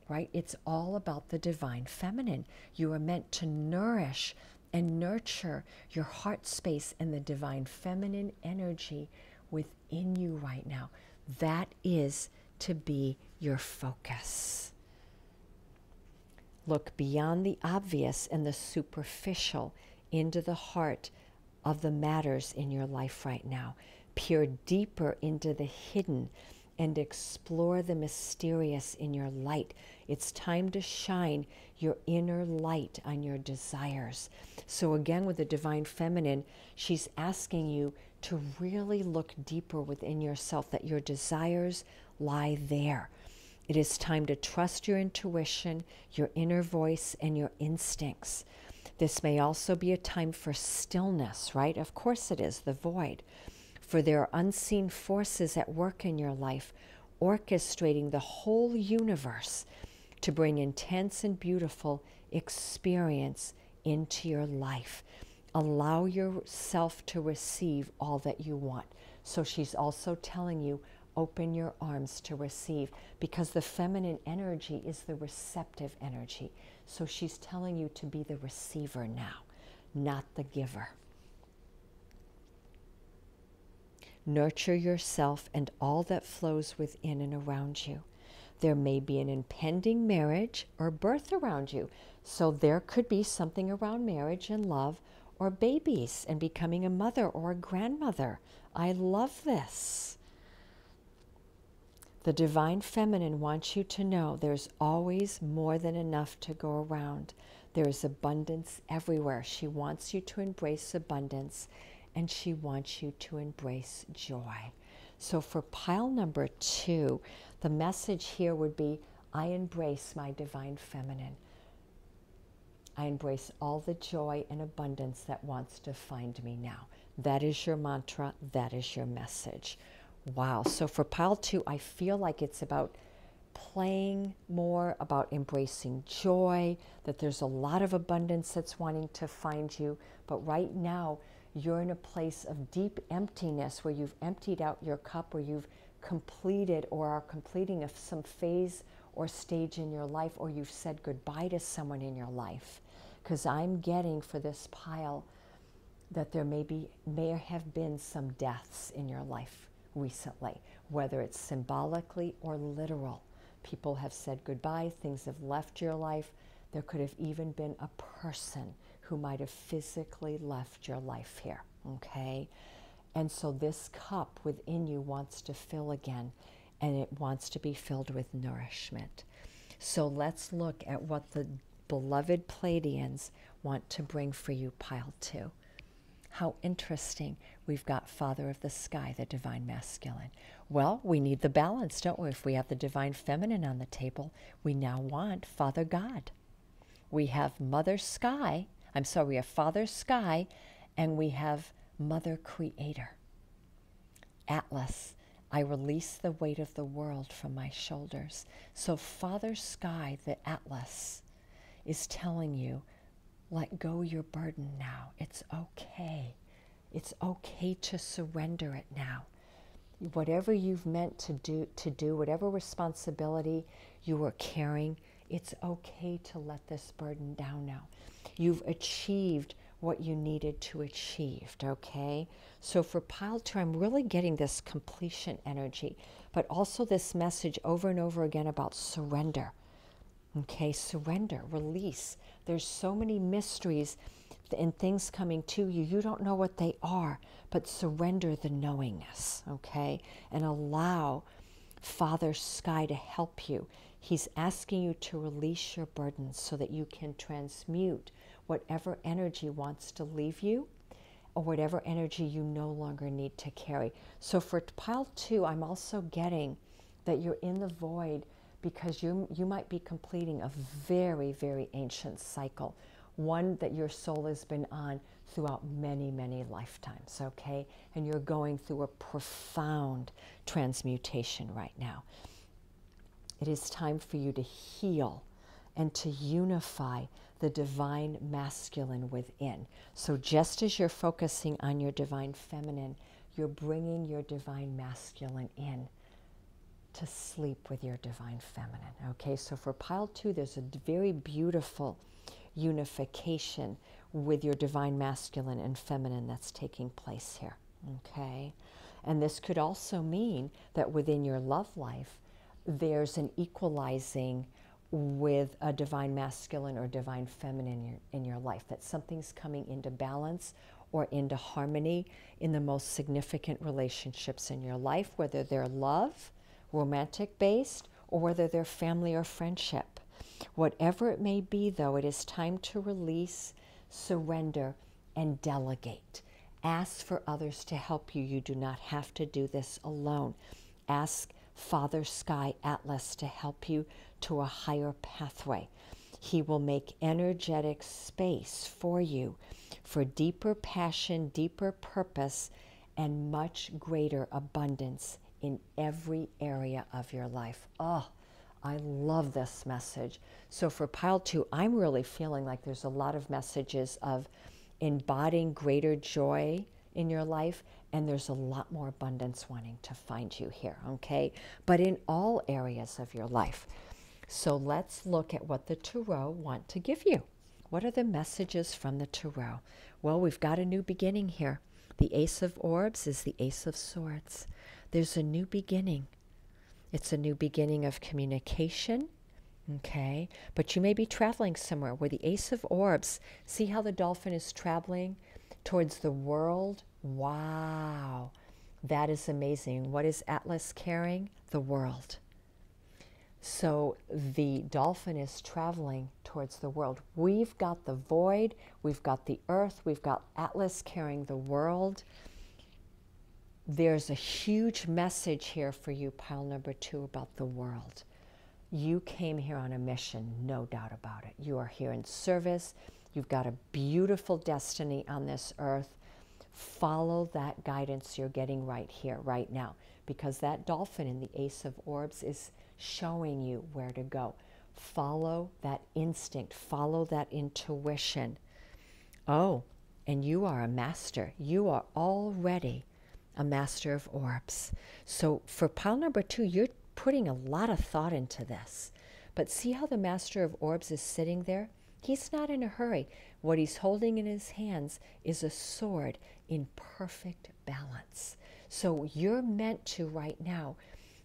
right? It's all about the divine feminine. You are meant to nourish and nurture your heart space and the divine feminine energy within you right now. That is to be your focus. Look beyond the obvious and the superficial into the heart of the matters in your life right now. Peer deeper into the hidden and explore the mysterious in your light. It's time to shine your inner light on your desires. So again, with the Divine Feminine, she's asking you to really look deeper within yourself, that your desires lie there. It is time to trust your intuition, your inner voice, and your instincts. This may also be a time for stillness, right? Of course it is, the void. For there are unseen forces at work in your life, orchestrating the whole universe to bring intense and beautiful experience into your life. Allow yourself to receive all that you want. So she's also telling you, open your arms to receive, because the feminine energy is the receptive energy. So she's telling you to be the receiver now, not the giver. Nurture yourself and all that flows within and around you. There may be an impending marriage or birth around you. So there could be something around marriage and love, or babies and becoming a mother or a grandmother. I love this. The Divine Feminine wants you to know there's always more than enough to go around. There is abundance everywhere. She wants you to embrace abundance, and she wants you to embrace joy. So for pile number 2, the message here would be, I embrace my Divine Feminine. I embrace all the joy and abundance that wants to find me now. That is your mantra. That is your message. Wow. So for pile 2, I feel like it's about playing more, about embracing joy, that there's a lot of abundance that's wanting to find you. But right now, you're in a place of deep emptiness where you've emptied out your cup, where you've completed or are completing some phase or stage in your life, or you've said goodbye to someone in your life. Because I'm getting for this pile that there may have been some deaths in your life recently, whether it's symbolically or literal. People have said goodbye, things have left your life. There could have even been a person who might have physically left your life here, okay? And so this cup within you wants to fill again, and it wants to be filled with nourishment. So let's look at what the beloved Pleiadians want to bring for you, pile 2. How interesting. We've got Father of the Sky, the Divine Masculine. Well, we need the balance, don't we? If we have the Divine Feminine on the table, we now want Father God. We have Mother Sky. We have Father Sky, and we have Mother Creator. Atlas, I release the weight of the world from my shoulders. So Father Sky, the Atlas, is telling you, let go your burden now. It's okay. It's okay to surrender it now. Whatever you've meant to do, whatever responsibility you were carrying, it's okay to let this burden down now. You've achieved what you needed to achieve, okay? So for pile 2, I'm really getting this completion energy, but also this message over and over again about surrender. Okay, surrender, release. There's so many mysteries and things coming to you. You don't know what they are, but surrender the knowingness, okay? And allow Father Sky to help you. He's asking you to release your burdens so that you can transmute whatever energy wants to leave you, or whatever energy you no longer need to carry. So for pile 2, I'm also getting that you're in the void because you might be completing a very, very ancient cycle, one that your soul has been on throughout many, many lifetimes, okay? And you're going through a profound transmutation right now. It is time for you to heal and to unify the Divine Masculine within. So just as you're focusing on your Divine Feminine, you're bringing your Divine Masculine in to sleep with your Divine Feminine. Okay, so for pile 2, there's a very beautiful unification with your Divine Masculine and Feminine that's taking place here. Okay, and this could also mean that within your love life, there's an equalizing with a divine masculine or divine feminine in your life, that something's coming into balance or into harmony in the most significant relationships in your life, whether they're love, romantic based, or whether they're family or friendship. Whatever it may be, though, it is time to release, surrender, and delegate. Ask for others to help you. You do not have to do this alone. Ask Father Sky Atlas to help you to a higher pathway. He will make energetic space for you for deeper passion, deeper purpose, and much greater abundance in every area of your life. Oh, I love this message. So for pile 2, I'm really feeling like there's a lot of messages of embodying greater joy in your life, and there's a lot more abundance wanting to find you here, okay? But in all areas of your life. So let's look at what the Tarot want to give you. What are the messages from the Tarot? Well, we've got a new beginning here. The Ace of Orbs is the Ace of Swords. There's a new beginning. It's a new beginning of communication, okay? But you may be traveling somewhere where the Ace of Orbs, see how the dolphin is traveling towards the world? Wow, that is amazing. What is Atlas carrying? The world. So the dolphin is traveling towards the world. We've got the void, we've got the earth, we've got Atlas carrying the world. There's a huge message here for you, pile number 2, about the world. You came here on a mission, no doubt about it. You are here in service. You've got a beautiful destiny on this earth. Follow that guidance you're getting right here, right now, because that dolphin in the Ace of Orbs is showing you where to go. Follow that instinct. Follow that intuition. Oh, and you are a master. You are already a master of orbs. So for pile number 2, you're putting a lot of thought into this. But see how the master of orbs is sitting there? He's not in a hurry. What he's holding in his hands is a sword in perfect balance. So you're meant to right now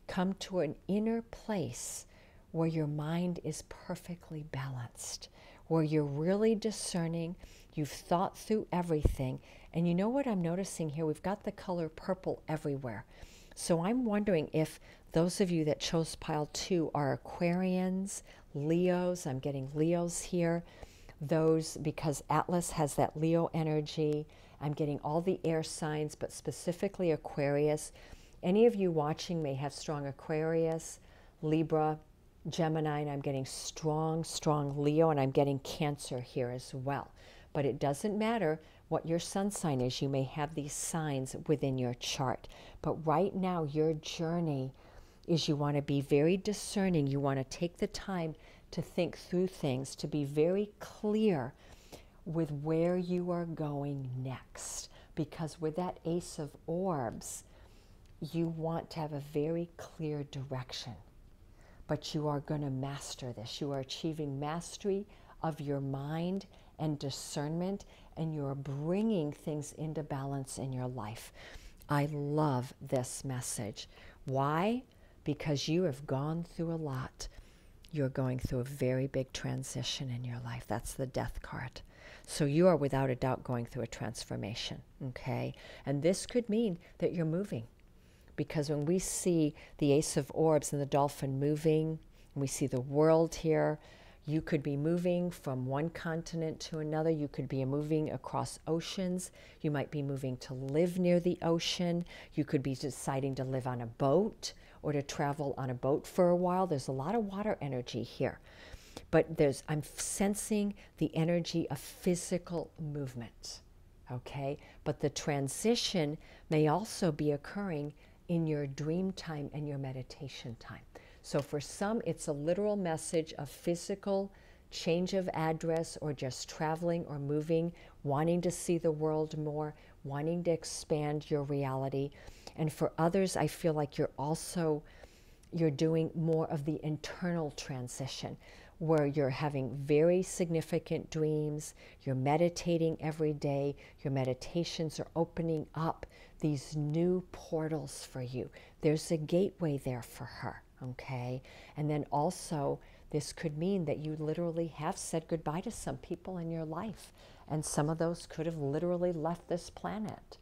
come to an inner place where your mind is perfectly balanced, where you're really discerning, you've thought through everything. And you know what I'm noticing here? We've got the color purple everywhere. So I'm wondering if those of you that chose pile 2 are Aquarians, Leos. I'm getting Leos here. Those, because Atlas has that Leo energy. I'm getting all the air signs, but specifically Aquarius. Any of you watching may have strong Aquarius, Libra, Gemini, and I'm getting strong Leo, and I'm getting Cancer here as well. But it doesn't matter what your sun sign is. You may have these signs within your chart. But right now, your journey is you want to be very discerning. You want to take the time to think through things, to be very clear with where you are going next. Because with that Ace of Orbs, you want to have a very clear direction. But you are going to master this. You are achieving mastery of your mind and discernment, and you're bringing things into balance in your life. I love this message. Why? Because you have gone through a lot. You're going through a very big transition in your life. That's the Death card. So you are without a doubt going through a transformation, okay? And this could mean that you're moving. Because when we see the Ace of Orbs and the dolphin moving, and we see the world here, you could be moving from one continent to another. You could be moving across oceans. You might be moving to live near the ocean. You could be deciding to live on a boat or to travel on a boat for a while. There's a lot of water energy here. But I'm sensing the energy of physical movement, okay? But the transition may also be occurring in your dream time and your meditation time. So for some, it's a literal message of physical change of address or just traveling or moving, wanting to see the world more, wanting to expand your reality. And for others, I feel like you're doing more of the internal transition, where you're having very significant dreams, you're meditating every day, your meditations are opening up these new portals for you. There's a gateway there for her, okay? And then also, this could mean that you literally have said goodbye to some people in your life, and some of those could have literally left this planet.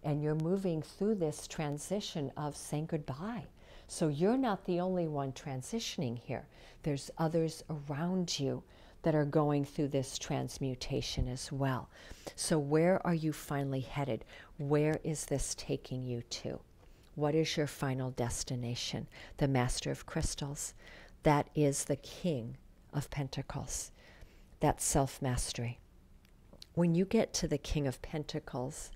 And you're moving through this transition of saying goodbye. So you're not the only one transitioning here. There's others around you that are going through this transmutation as well. So where are you finally headed? Where is this taking you to? What is your final destination? The Master of Crystals. That is the King of Pentacles. That's self-mastery. When you get to the King of Pentacles,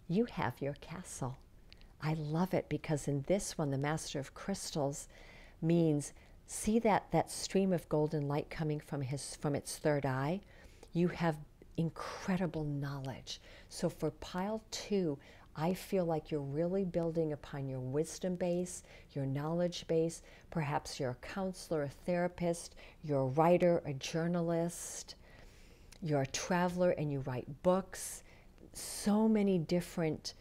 you have your castle. I love it because in this one, the Master of Crystals means, see that stream of golden light coming from its third eye? You have incredible knowledge. So for pile 2, I feel like you're really building upon your wisdom base, your knowledge base. Perhaps you're a counselor, a therapist, you're a writer, a journalist, you're a traveler and you write books. So many different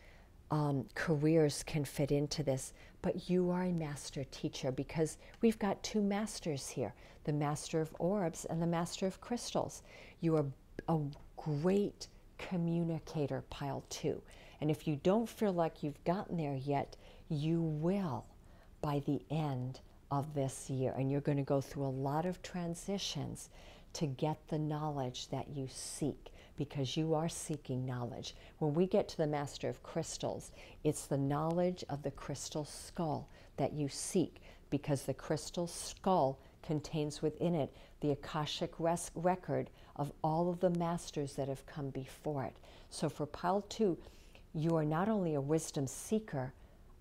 careers can fit into this, but you are a master teacher because we've got 2 masters here, the Master of Orbs and the Master of Crystals. You are a great communicator, pile 2. And if you don't feel like you've gotten there yet, you will by the end of this year. And you're going to go through a lot of transitions to get the knowledge that you seek, because you are seeking knowledge. When we get to the Master of Crystals, it's the knowledge of the crystal skull that you seek, because the crystal skull contains within it the Akashic record of all of the masters that have come before it. So for pile 2, you are not only a wisdom seeker,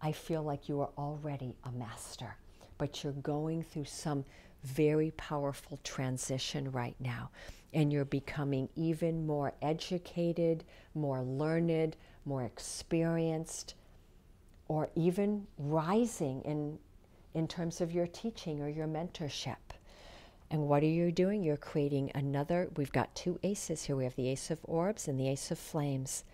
I feel like you are already a master, but you're going through some very powerful transition right now. And you're becoming even more educated, more learned, more experienced, or even rising in terms of your teaching or your mentorship. And what are you doing? You're creating another, we've got 2 aces here. We have the Ace of Orbs and the Ace of Flames.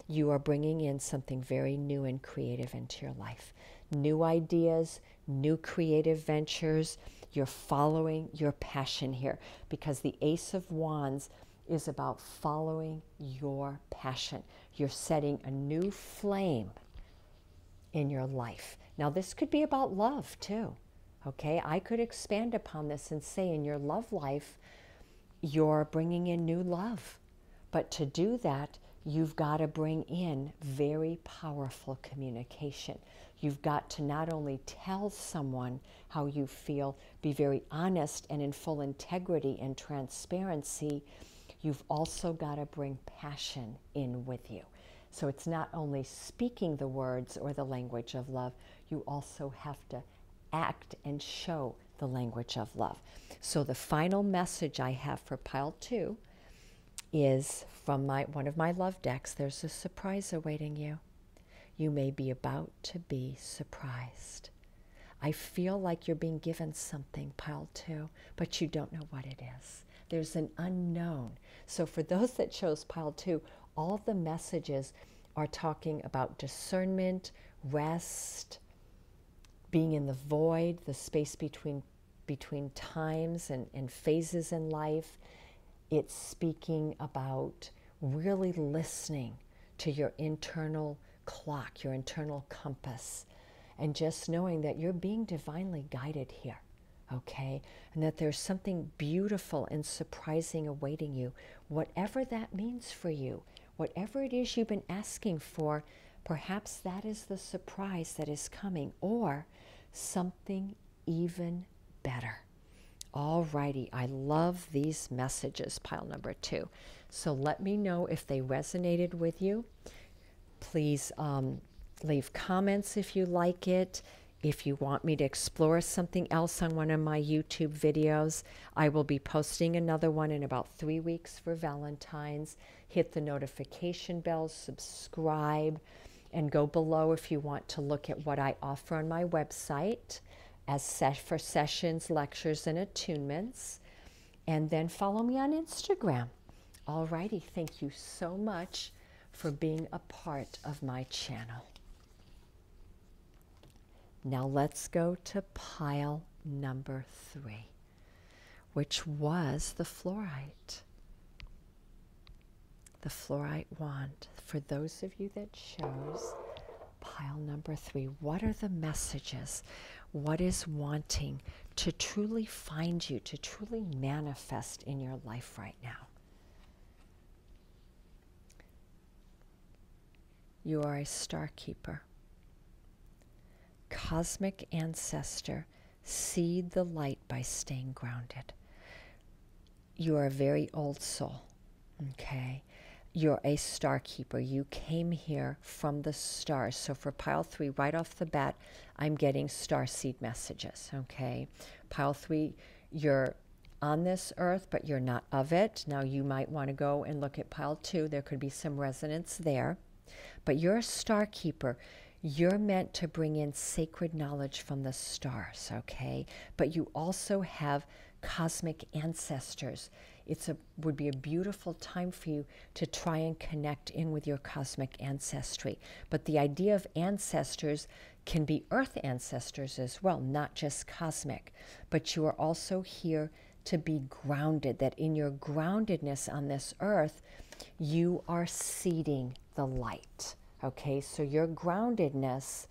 You are bringing in something very new and creative into your life. New ideas, new creative ventures. You're following your passion here, because the Ace of Wands is about following your passion. You're setting a new flame in your life. Now, this could be about love too, okay? I could expand upon this and say in your love life, you're bringing in new love. But to do that, you've got to bring in very powerful communication. You've got to not only tell someone how you feel, be very honest and in full integrity and transparency, you've also got to bring passion in with you. So it's not only speaking the words or the language of love, you also have to act and show the language of love. So the final message I have for pile 2 is from one of my love decks. There's a surprise awaiting you. You may be about to be surprised. I feel like you're being given something, pile 2, but you don't know what it is. There's an unknown. So for those that chose pile 2, all of the messages are talking about discernment, rest, being in the void, the space between times and phases in life. It's speaking about really listening to your internal clock, your internal compass, and just knowing that you're being divinely guided here, okay? And that there's something beautiful and surprising awaiting you, whatever that means for you, whatever it is you've been asking for. Perhaps that is the surprise that is coming, or something even better. All righty, I love these messages, pile number 2. So let me know if they resonated with you. Please leave comments if you like it. If you want me to explore something else on one of my YouTube videos, I will be posting another one in about 3 weeks for Valentine's. Hit the notification bell, subscribe, and go below if you want to look at what I offer on my website for sessions, lectures, and attunements. And then follow me on Instagram. All righty, thank you so much for being a part of my channel. Now let's go to pile number 3, which was the Flourite. The Flourite wand. For those of you that chose pile number 3, what are the messages? What is wanting to truly find you, to truly manifest in your life right now? You are a star keeper. Cosmic ancestor, seed the light by staying grounded. You are a very old soul, okay? You're a star keeper. You came here from the stars. So for pile 3, right off the bat, I'm getting starseed messages, okay? Pile 3, you're on this earth, but you're not of it. Now you might want to go and look at pile 2. There could be some resonance there. But you're a star keeper. You're meant to bring in sacred knowledge from the stars, okay? But you also have cosmic ancestors. Would be a beautiful time for you to try and connect in with your cosmic ancestry. But the idea of ancestors can be earth ancestors as well, not just cosmic. But you are also here to be grounded, that in your groundedness on this earth, you are seeding the light. Okay, so your groundedness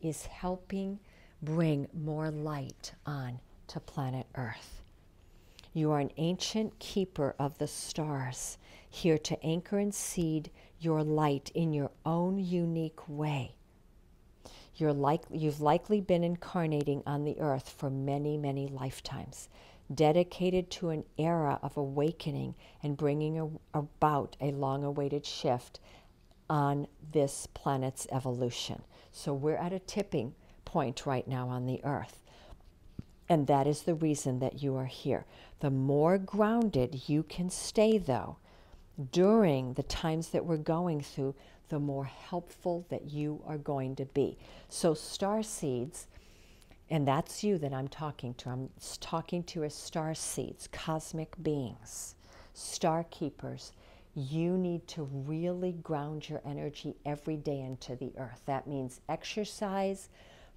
is helping bring more light on to planet Earth. You are an ancient keeper of the stars, here to anchor and seed your light in your own unique way. You've likely been incarnating on the earth for many, many lifetimes, dedicated to an era of awakening and bringing about a long-awaited shift on this planet's evolution. So we're at a tipping point right now on the earth. And that is the reason that you are here. The more grounded you can stay, though, during the times that we're going through, the more helpful that you are going to be. So starseeds, and that's you that I'm talking to. I'm talking to as starseeds, cosmic beings, star keepers. You need to really ground your energy every day into the earth. That means exercise,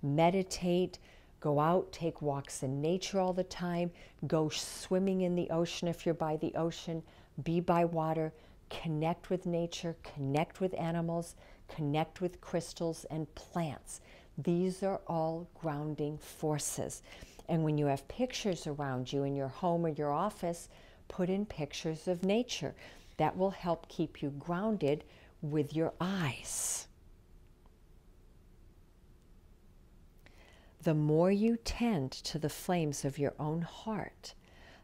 meditate, go out, take walks in nature all the time, go swimming in the ocean if you're by the ocean, be by water, connect with nature, connect with animals, connect with crystals and plants. These are all grounding forces. And when you have pictures around you in your home or your office, put in pictures of nature. That will help keep you grounded with your eyes. The more you tend to the flames of your own heart,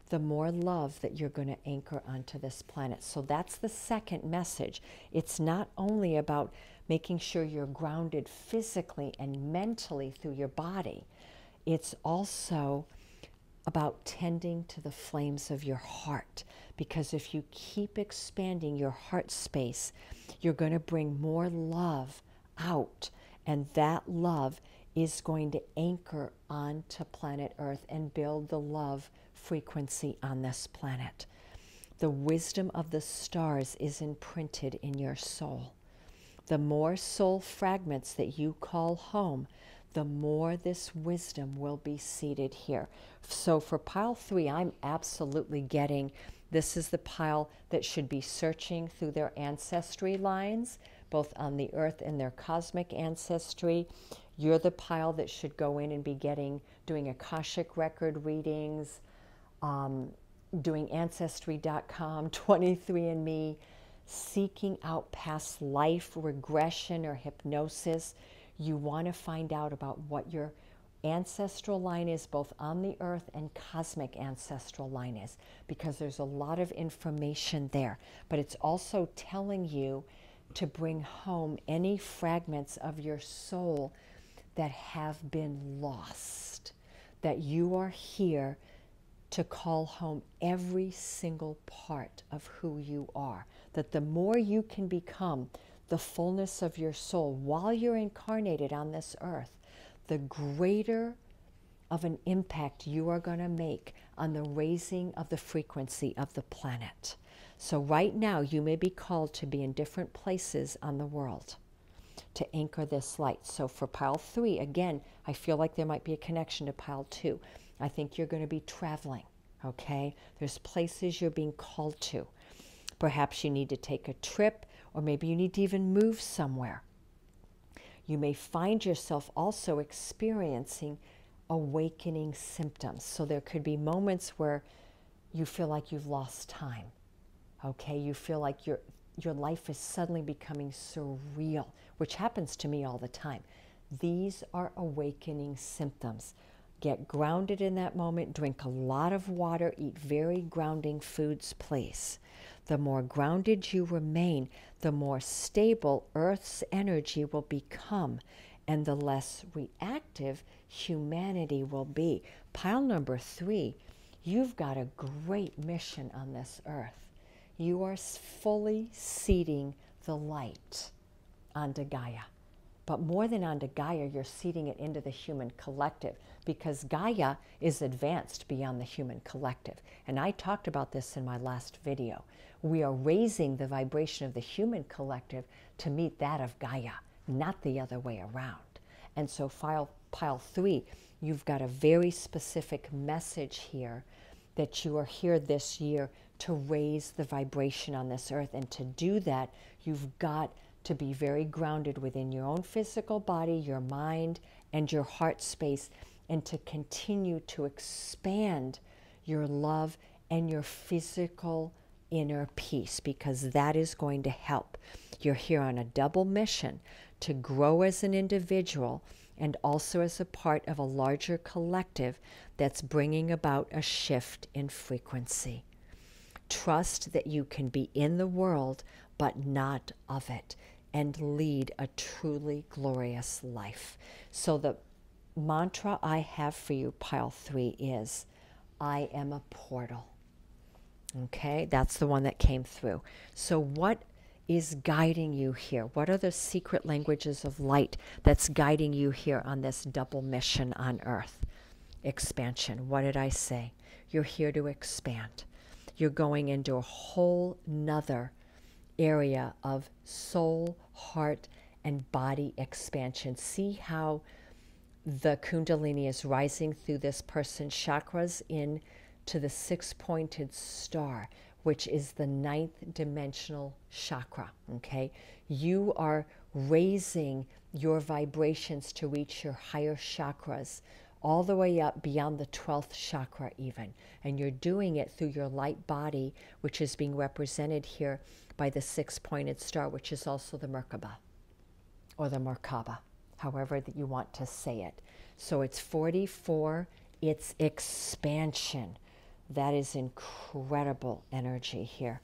the more love that you're going to anchor onto this planet. So that's the second message. It's not only about making sure you're grounded physically and mentally through your body. It's also about tending to the flames of your heart. Because if you keep expanding your heart space, you're going to bring more love out. And that love is going to anchor onto planet Earth and build the love frequency on this planet. The wisdom of the stars is imprinted in your soul. The more soul fragments that you call home, the more this wisdom will be seated here. So for pile 3, I'm absolutely getting, this is the pile that should be searching through their ancestry lines, both on the earth and their cosmic ancestry. You're the pile that should go in and be doing Akashic record readings, doing Ancestry.com, 23andMe, seeking out past life regression or hypnosis. You want to find out about what your ancestral line is, both on the earth and cosmic ancestral line is, because there's a lot of information there. But it's also telling you to bring home any fragments of your soul that have been lost, that you are here to call home every single part of who you are, that the more you can become the fullness of your soul while you're incarnated on this earth, the greater of an impact you are going to make on the raising of the frequency of the planet. So right now you may be called to be in different places on the world. to anchor this light. So for pile 3, again, I feel like there might be a connection to pile 2. I think you're going to be traveling, okay? There's places you're being called to. Perhaps you need to take a trip, or maybe you need to even move somewhere. You may find yourself also experiencing awakening symptoms. So there could be moments where you feel like you've lost time, okay? You feel like your life is suddenly becoming surreal, which happens to me all the time. These are awakening symptoms. Get grounded in that moment, drink a lot of water, eat very grounding foods, please. The more grounded you remain, the more stable Earth's energy will become, and the less reactive humanity will be. Pile number 3, you've got a great mission on this Earth. You are fully seeding the light onto Gaia. But more than onto Gaia, you're seeding it into the human collective, because Gaia is advanced beyond the human collective. And I talked about this in my last video. We are raising the vibration of the human collective to meet that of Gaia, not the other way around. And so pile 3, you've got a very specific message here that you are here this year to raise the vibration on this earth. And to do that, you've got to be very grounded within your own physical body, your mind, and your heart space, and to continue to expand your love and your physical inner peace, because that is going to help. You're here on a double mission to grow as an individual and also as a part of a larger collective that's bringing about a shift in frequency. Trust that you can be in the world, but not of it, and lead a truly glorious life. So the mantra I have for you, pile 3, is, I am a portal. Okay, that's the one that came through. So what is guiding you here? What are the secret languages of light that's guiding you here on this double mission on Earth? Expansion. What did I say? You're here to expand. You're going into a whole nother area of soul, heart, and body expansion. See how the Kundalini is rising through this person's chakras in to the 6-pointed star, which is the 9th dimensional chakra, okay? You are raising your vibrations to reach your higher chakras, all the way up beyond the 12th chakra even. And you're doing it through your light body, which is being represented here by the 6-pointed star, which is also the Merkaba, or the Merkaba, however that you want to say it. So it's 44, it's expansion. That is incredible energy here.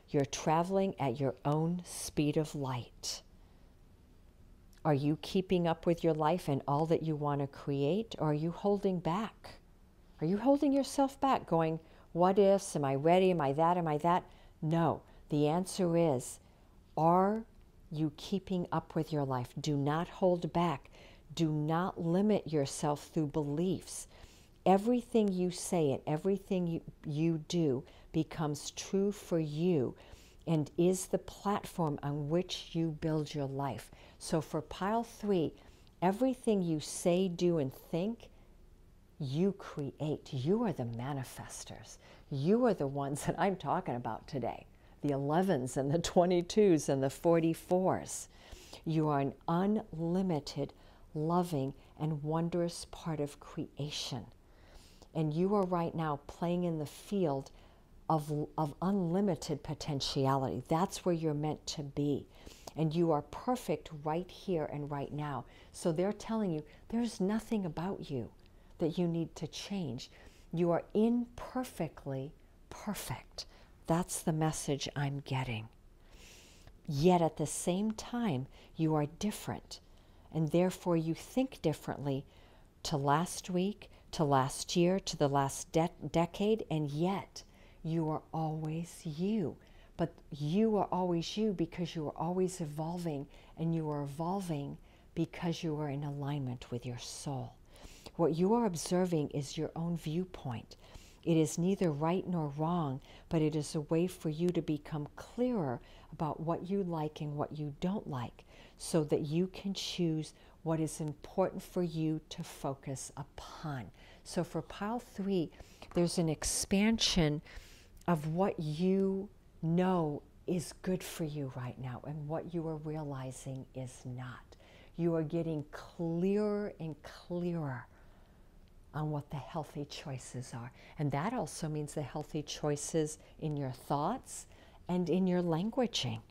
You're traveling at your own speed of light. Are you keeping up with your life and all that you want to create, or are you holding back? Are you holding yourself back, going, what ifs, am I ready, am I that, am I that? No, the answer is, are you keeping up with your life? Do not hold back. Do not limit yourself through beliefs. Everything you say and everything you do becomes true for you and is the platform on which you build your life. So for pile 3, everything you say, do, and think, you create. You are the manifestors. You are the ones that I'm talking about today. The 11s and the 22s and the 44s. You are an unlimited, loving, and wondrous part of creation. And you are right now playing in the field of unlimited potentiality. That's where you're meant to be. And you are perfect right here and right now. So they're telling you there's nothing about you that you need to change. You are imperfectly perfect. That's the message I'm getting. Yet at the same time, you are different. And therefore you think differently to last week, to last year, to the last decade, and yet you are always you. But you are always you because you are always evolving, and you are evolving because you are in alignment with your soul. What you are observing is your own viewpoint. It is neither right nor wrong, but it is a way for you to become clearer about what you like and what you don't like. so that you can choose what is important for you to focus upon. So for pile 3, there's an expansion of what you know is good for you right now and what you are realizing is not. You are getting clearer and clearer on what the healthy choices are. And that also means the healthy choices in your thoughts and in your languaging.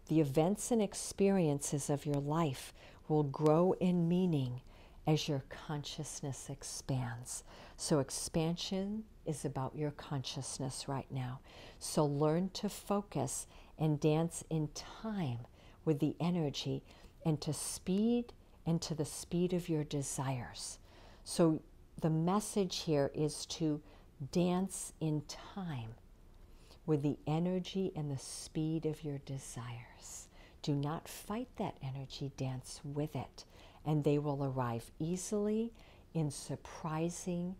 The events and experiences of your life will grow in meaning as your consciousness expands. So expansion is about your consciousness right now. So learn to focus and dance in time with the energy and to the speed of your desires. So the message here is to dance in time with the energy and the speed of your desires. Do not fight that energy, dance with it, and they will arrive easily in surprising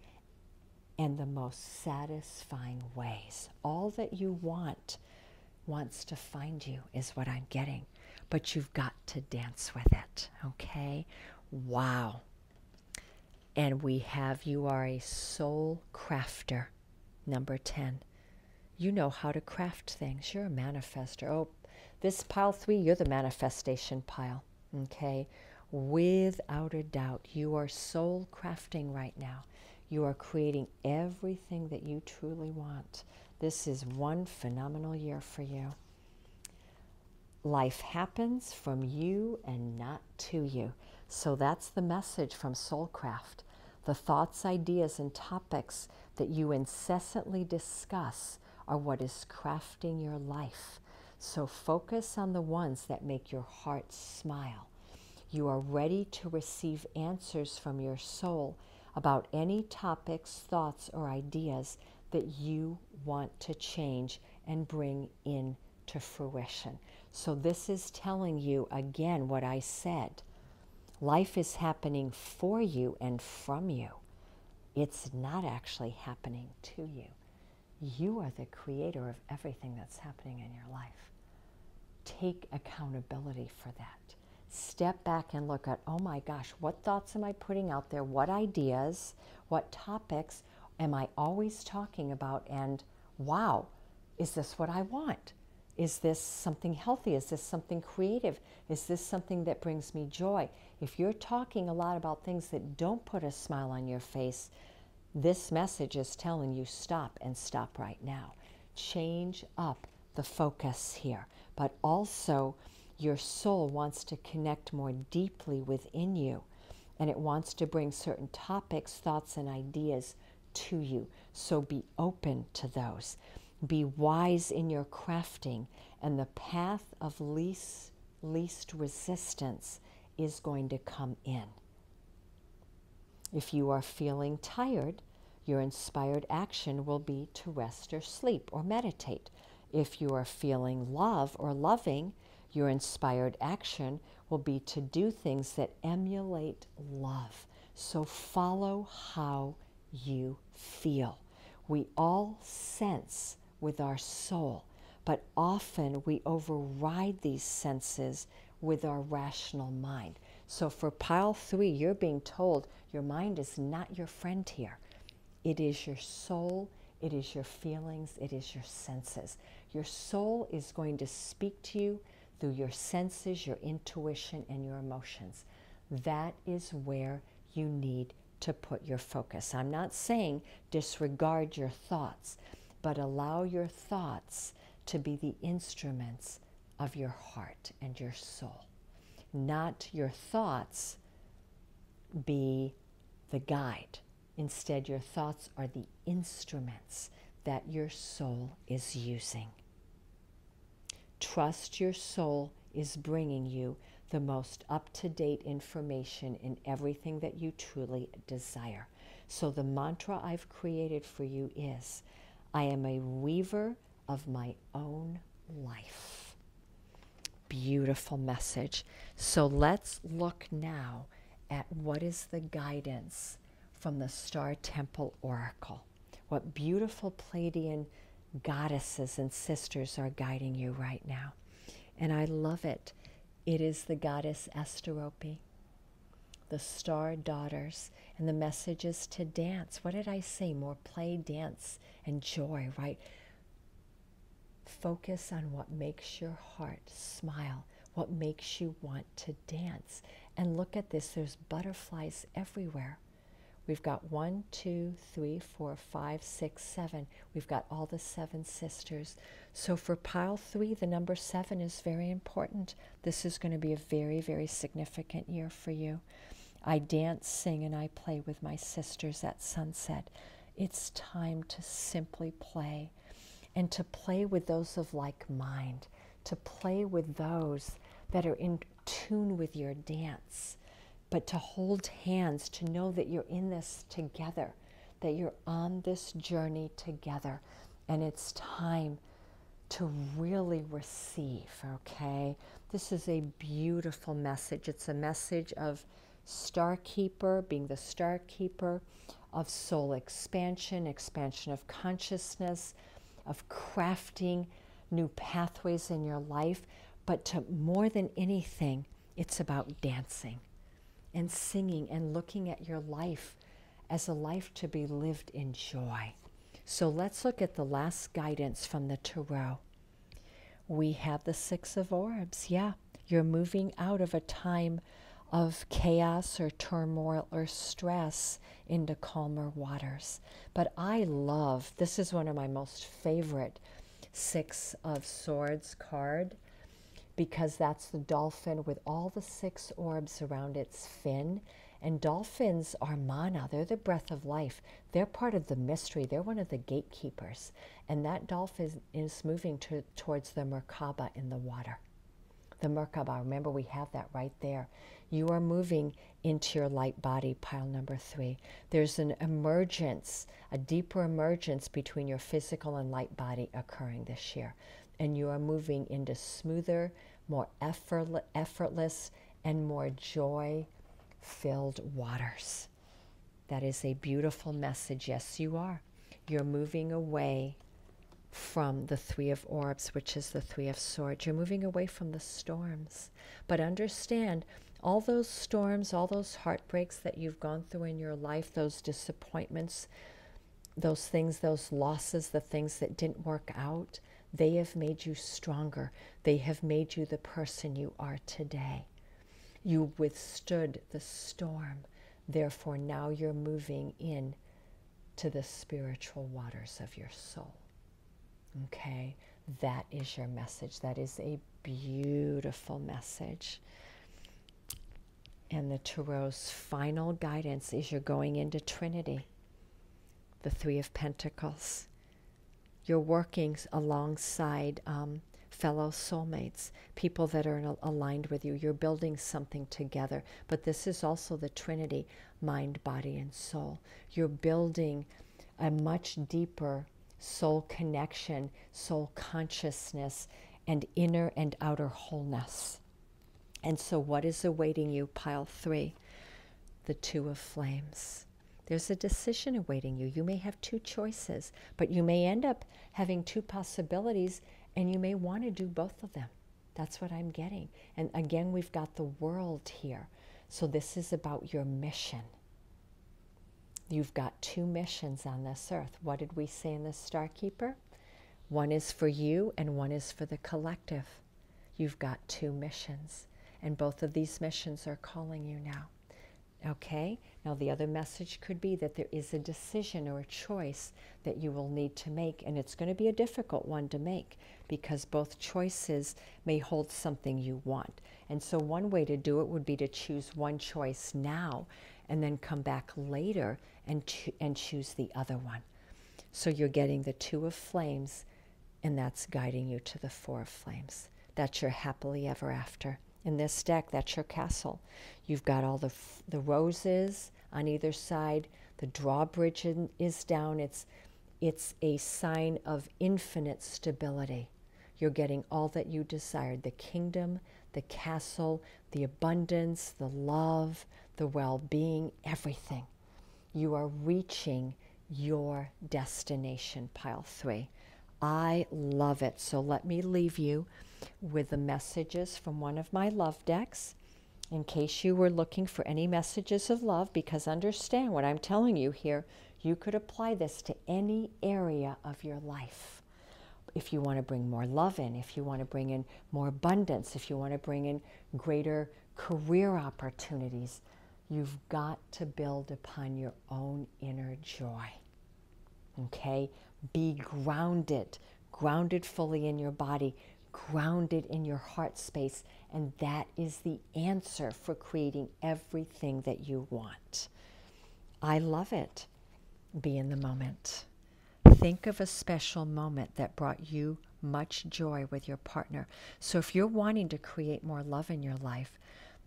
and the most satisfying ways. All that you wants to find you is what I'm getting, but you've got to dance with it, okay? Wow. And we have, you are a soul crafter, number 10. You know how to craft things. You're a manifester. Oh, this pile 3, you're the manifestation pile, okay? Without a doubt, you are soul crafting right now. You are creating everything that you truly want. This is one phenomenal year for you. Life happens from you and not to you. So that's the message from Soulcraft. The thoughts, ideas, and topics that you incessantly discuss are what is crafting your life. So focus on the ones that make your heart smile. You are ready to receive answers from your soul about any topics, thoughts, or ideas that you want to change and bring into fruition. So this is telling you again what I said. Life is happening for you and from you. It's not actually happening to you. You are the creator of everything that's happening in your life. Take accountability for that. Step back and look at, oh my gosh, what thoughts am I putting out there? What ideas, what topics am I always talking about? And wow, is this what I want? Is this something healthy? Is this something creative? Is this something that brings me joy? If you're talking a lot about things that don't put a smile on your face, this message is telling you stop and stop right now. Change up the focus here. But also, your soul wants to connect more deeply within you, and it wants to bring certain topics, thoughts, and ideas to you. So be open to those. Be wise in your crafting, and the path of least resistance is going to come in. If you are feeling tired, your inspired action will be to rest or sleep or meditate. If you are feeling love or loving, your inspired action will be to do things that emulate love. So follow how you feel. We all sense with our soul, but often we override these senses with our rational mind. So for pile 3, you're being told your mind is not your friend here. It is your soul, it is your feelings, it is your senses. Your soul is going to speak to you through your senses, your intuition, and your emotions. That is where you need to put your focus. I'm not saying disregard your thoughts, but allow your thoughts to be the instruments of your heart and your soul. Not your thoughts be the guide. Instead, your thoughts are the instruments that your soul is using. Trust your soul is bringing you the most up-to-date information in everything that you truly desire. So the mantra I've created for you is, I am a weaver of my own life. Beautiful message. So let's look now at what is the guidance from the Star Temple Oracle. What beautiful Pleiadian goddesses and sisters are guiding you right now. And I love it It is the goddess Asterope, the star daughters, and the message is to dance. What did I say? More play, dance, and joy, right? Focus on what makes your heart smile, what makes you want to dance. And look at this, there's butterflies everywhere. We've got 1, 2, 3, 4, 5, 6, 7. We've got all the 7 sisters. So for pile 3, the number 7 is very important. This is going to be a very, very significant year for you. I dance, sing, and I play with my sisters at sunset. It's time to simply play, and to play with those of like mind, to play with those that are in tune with your dance, but to hold hands, to know that you're in this together, that you're on this journey together, and it's time to really receive, okay? This is a beautiful message. It's a message of Star Keeper, being the Star Keeper, of soul expansion, expansion of consciousness, of crafting new pathways in your life. But to more than anything, it's about dancing and singing and looking at your life as a life to be lived in joy. So let's look at the last guidance from the Tarot. We have the 6 of Orbs. Yeah, you're moving out of a time of chaos or turmoil or stress into calmer waters. But I love, this is one of my most favorite 6 of Swords card, because that's the dolphin with all the 6 orbs around its fin. And dolphins are mana. They're the breath of life. They're part of the mystery. They're one of the gatekeepers. And that dolphin is moving towards the Merkaba in the water. The Merkaba, remember we have that right there. You are moving into your light body, pile number 3. There's an emergence, a deeper emergence between your physical and light body occurring this year. And you are moving into smoother, more effortless, and more joy-filled waters. That is a beautiful message. Yes, you are. You're moving away from the 3 of Orbs, which is the 3 of Swords. You're moving away from the storms. But understand, all those storms, all those heartbreaks that you've gone through in your life, those disappointments, those things, those losses, the things that didn't work out, they have made you stronger. They have made you the person you are today. You withstood the storm. Therefore, now you're moving in to the spiritual waters of your soul. Okay, that is your message. That is a beautiful message. And the Tarot's final guidance is you're going into Trinity, the 3 of Pentacles. You're working alongside fellow soulmates, people that are aligned with you. You're building something together. But this is also the Trinity, mind, body, and soul. You're building a much deeper soul connection, soul consciousness, and inner and outer wholeness. And so what is awaiting you, pile 3? The 2 of Flames. There's a decision awaiting you. You may have 2 choices, but you may end up having 2 possibilities, and you may want to do both of them. That's what I'm getting. And again, we've got the world here. So this is about your mission. You've got 2 missions on this earth. What did we say in the Star Keeper? One is for you and one is for the collective. You've got 2 missions, and both of these missions are calling you now. Okay, now the other message could be that there is a decision or a choice that you will need to make, and it's going to be a difficult one to make because both choices may hold something you want. And so one way to do it would be to choose one choice now and then come back later and choose the other one. So you're getting the 2 of Flames, and that's guiding you to the 4 of Flames. That's your happily ever after. In this deck, that's your castle. You've got all the roses on either side. The drawbridge is down. It's a sign of infinite stability. You're getting all that you desired: the kingdom, the castle, the abundance, the love, the well-being, everything. You are reaching your destination, pile 3. I love it. So let me leave you with the messages from one of my love decks, in case you were looking for any messages of love, because understand what I'm telling you here, you could apply this to any area of your life. If you want to bring more love in, if you want to bring in more abundance, if you want to bring in greater career opportunities, you've got to build upon your own inner joy. Okay? Be grounded, grounded fully in your body, grounded in your heart space, and that is the answer for creating everything that you want. I love it. Be in the moment. Think of a special moment that brought you much joy with your partner. So if you're wanting to create more love in your life,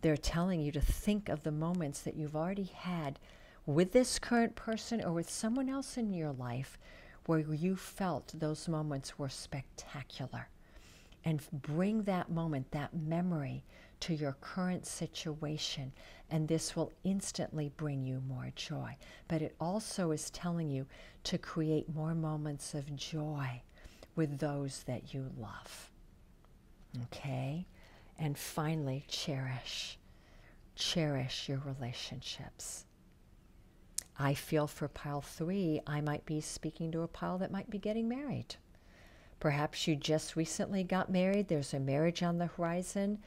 they're telling you to think of the moments that you've already had with this current person or with someone else in your life where you felt those moments were spectacular. And bring that moment, that memory, to your current situation, and this will instantly bring you more joy. But it also is telling you to create more moments of joy with those that you love. Okay? And finally, cherish. Cherish your relationships. I feel for pile 3, I might be speaking to a pile that might be getting married. Perhaps you just recently got married, there's a marriage on the horizon,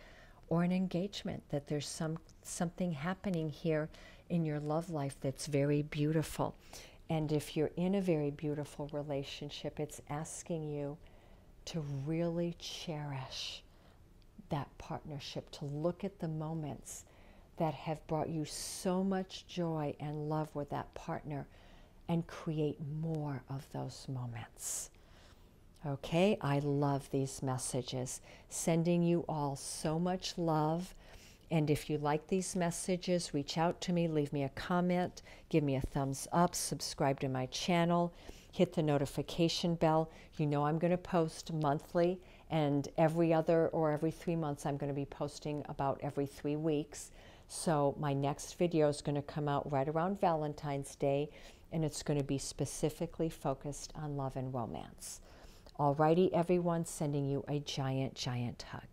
or an engagement, that there's something happening here in your love life that's very beautiful. And if you're in a very beautiful relationship, it's asking you to really cherish that partnership, to look at the moments that have brought you so much joy and love with that partner and create more of those moments. Okay, I love these messages. Sending you all so much love. And if you like these messages, reach out to me, leave me a comment, give me a thumbs up, subscribe to my channel, hit the notification bell. You know I'm going to post monthly, and every other or every 3 months I'm going to be posting about every 3 weeks. So my next video is going to come out right around Valentine's Day, and it's going to be specifically focused on love and romance. Alrighty, everyone, sending you a giant, giant hug.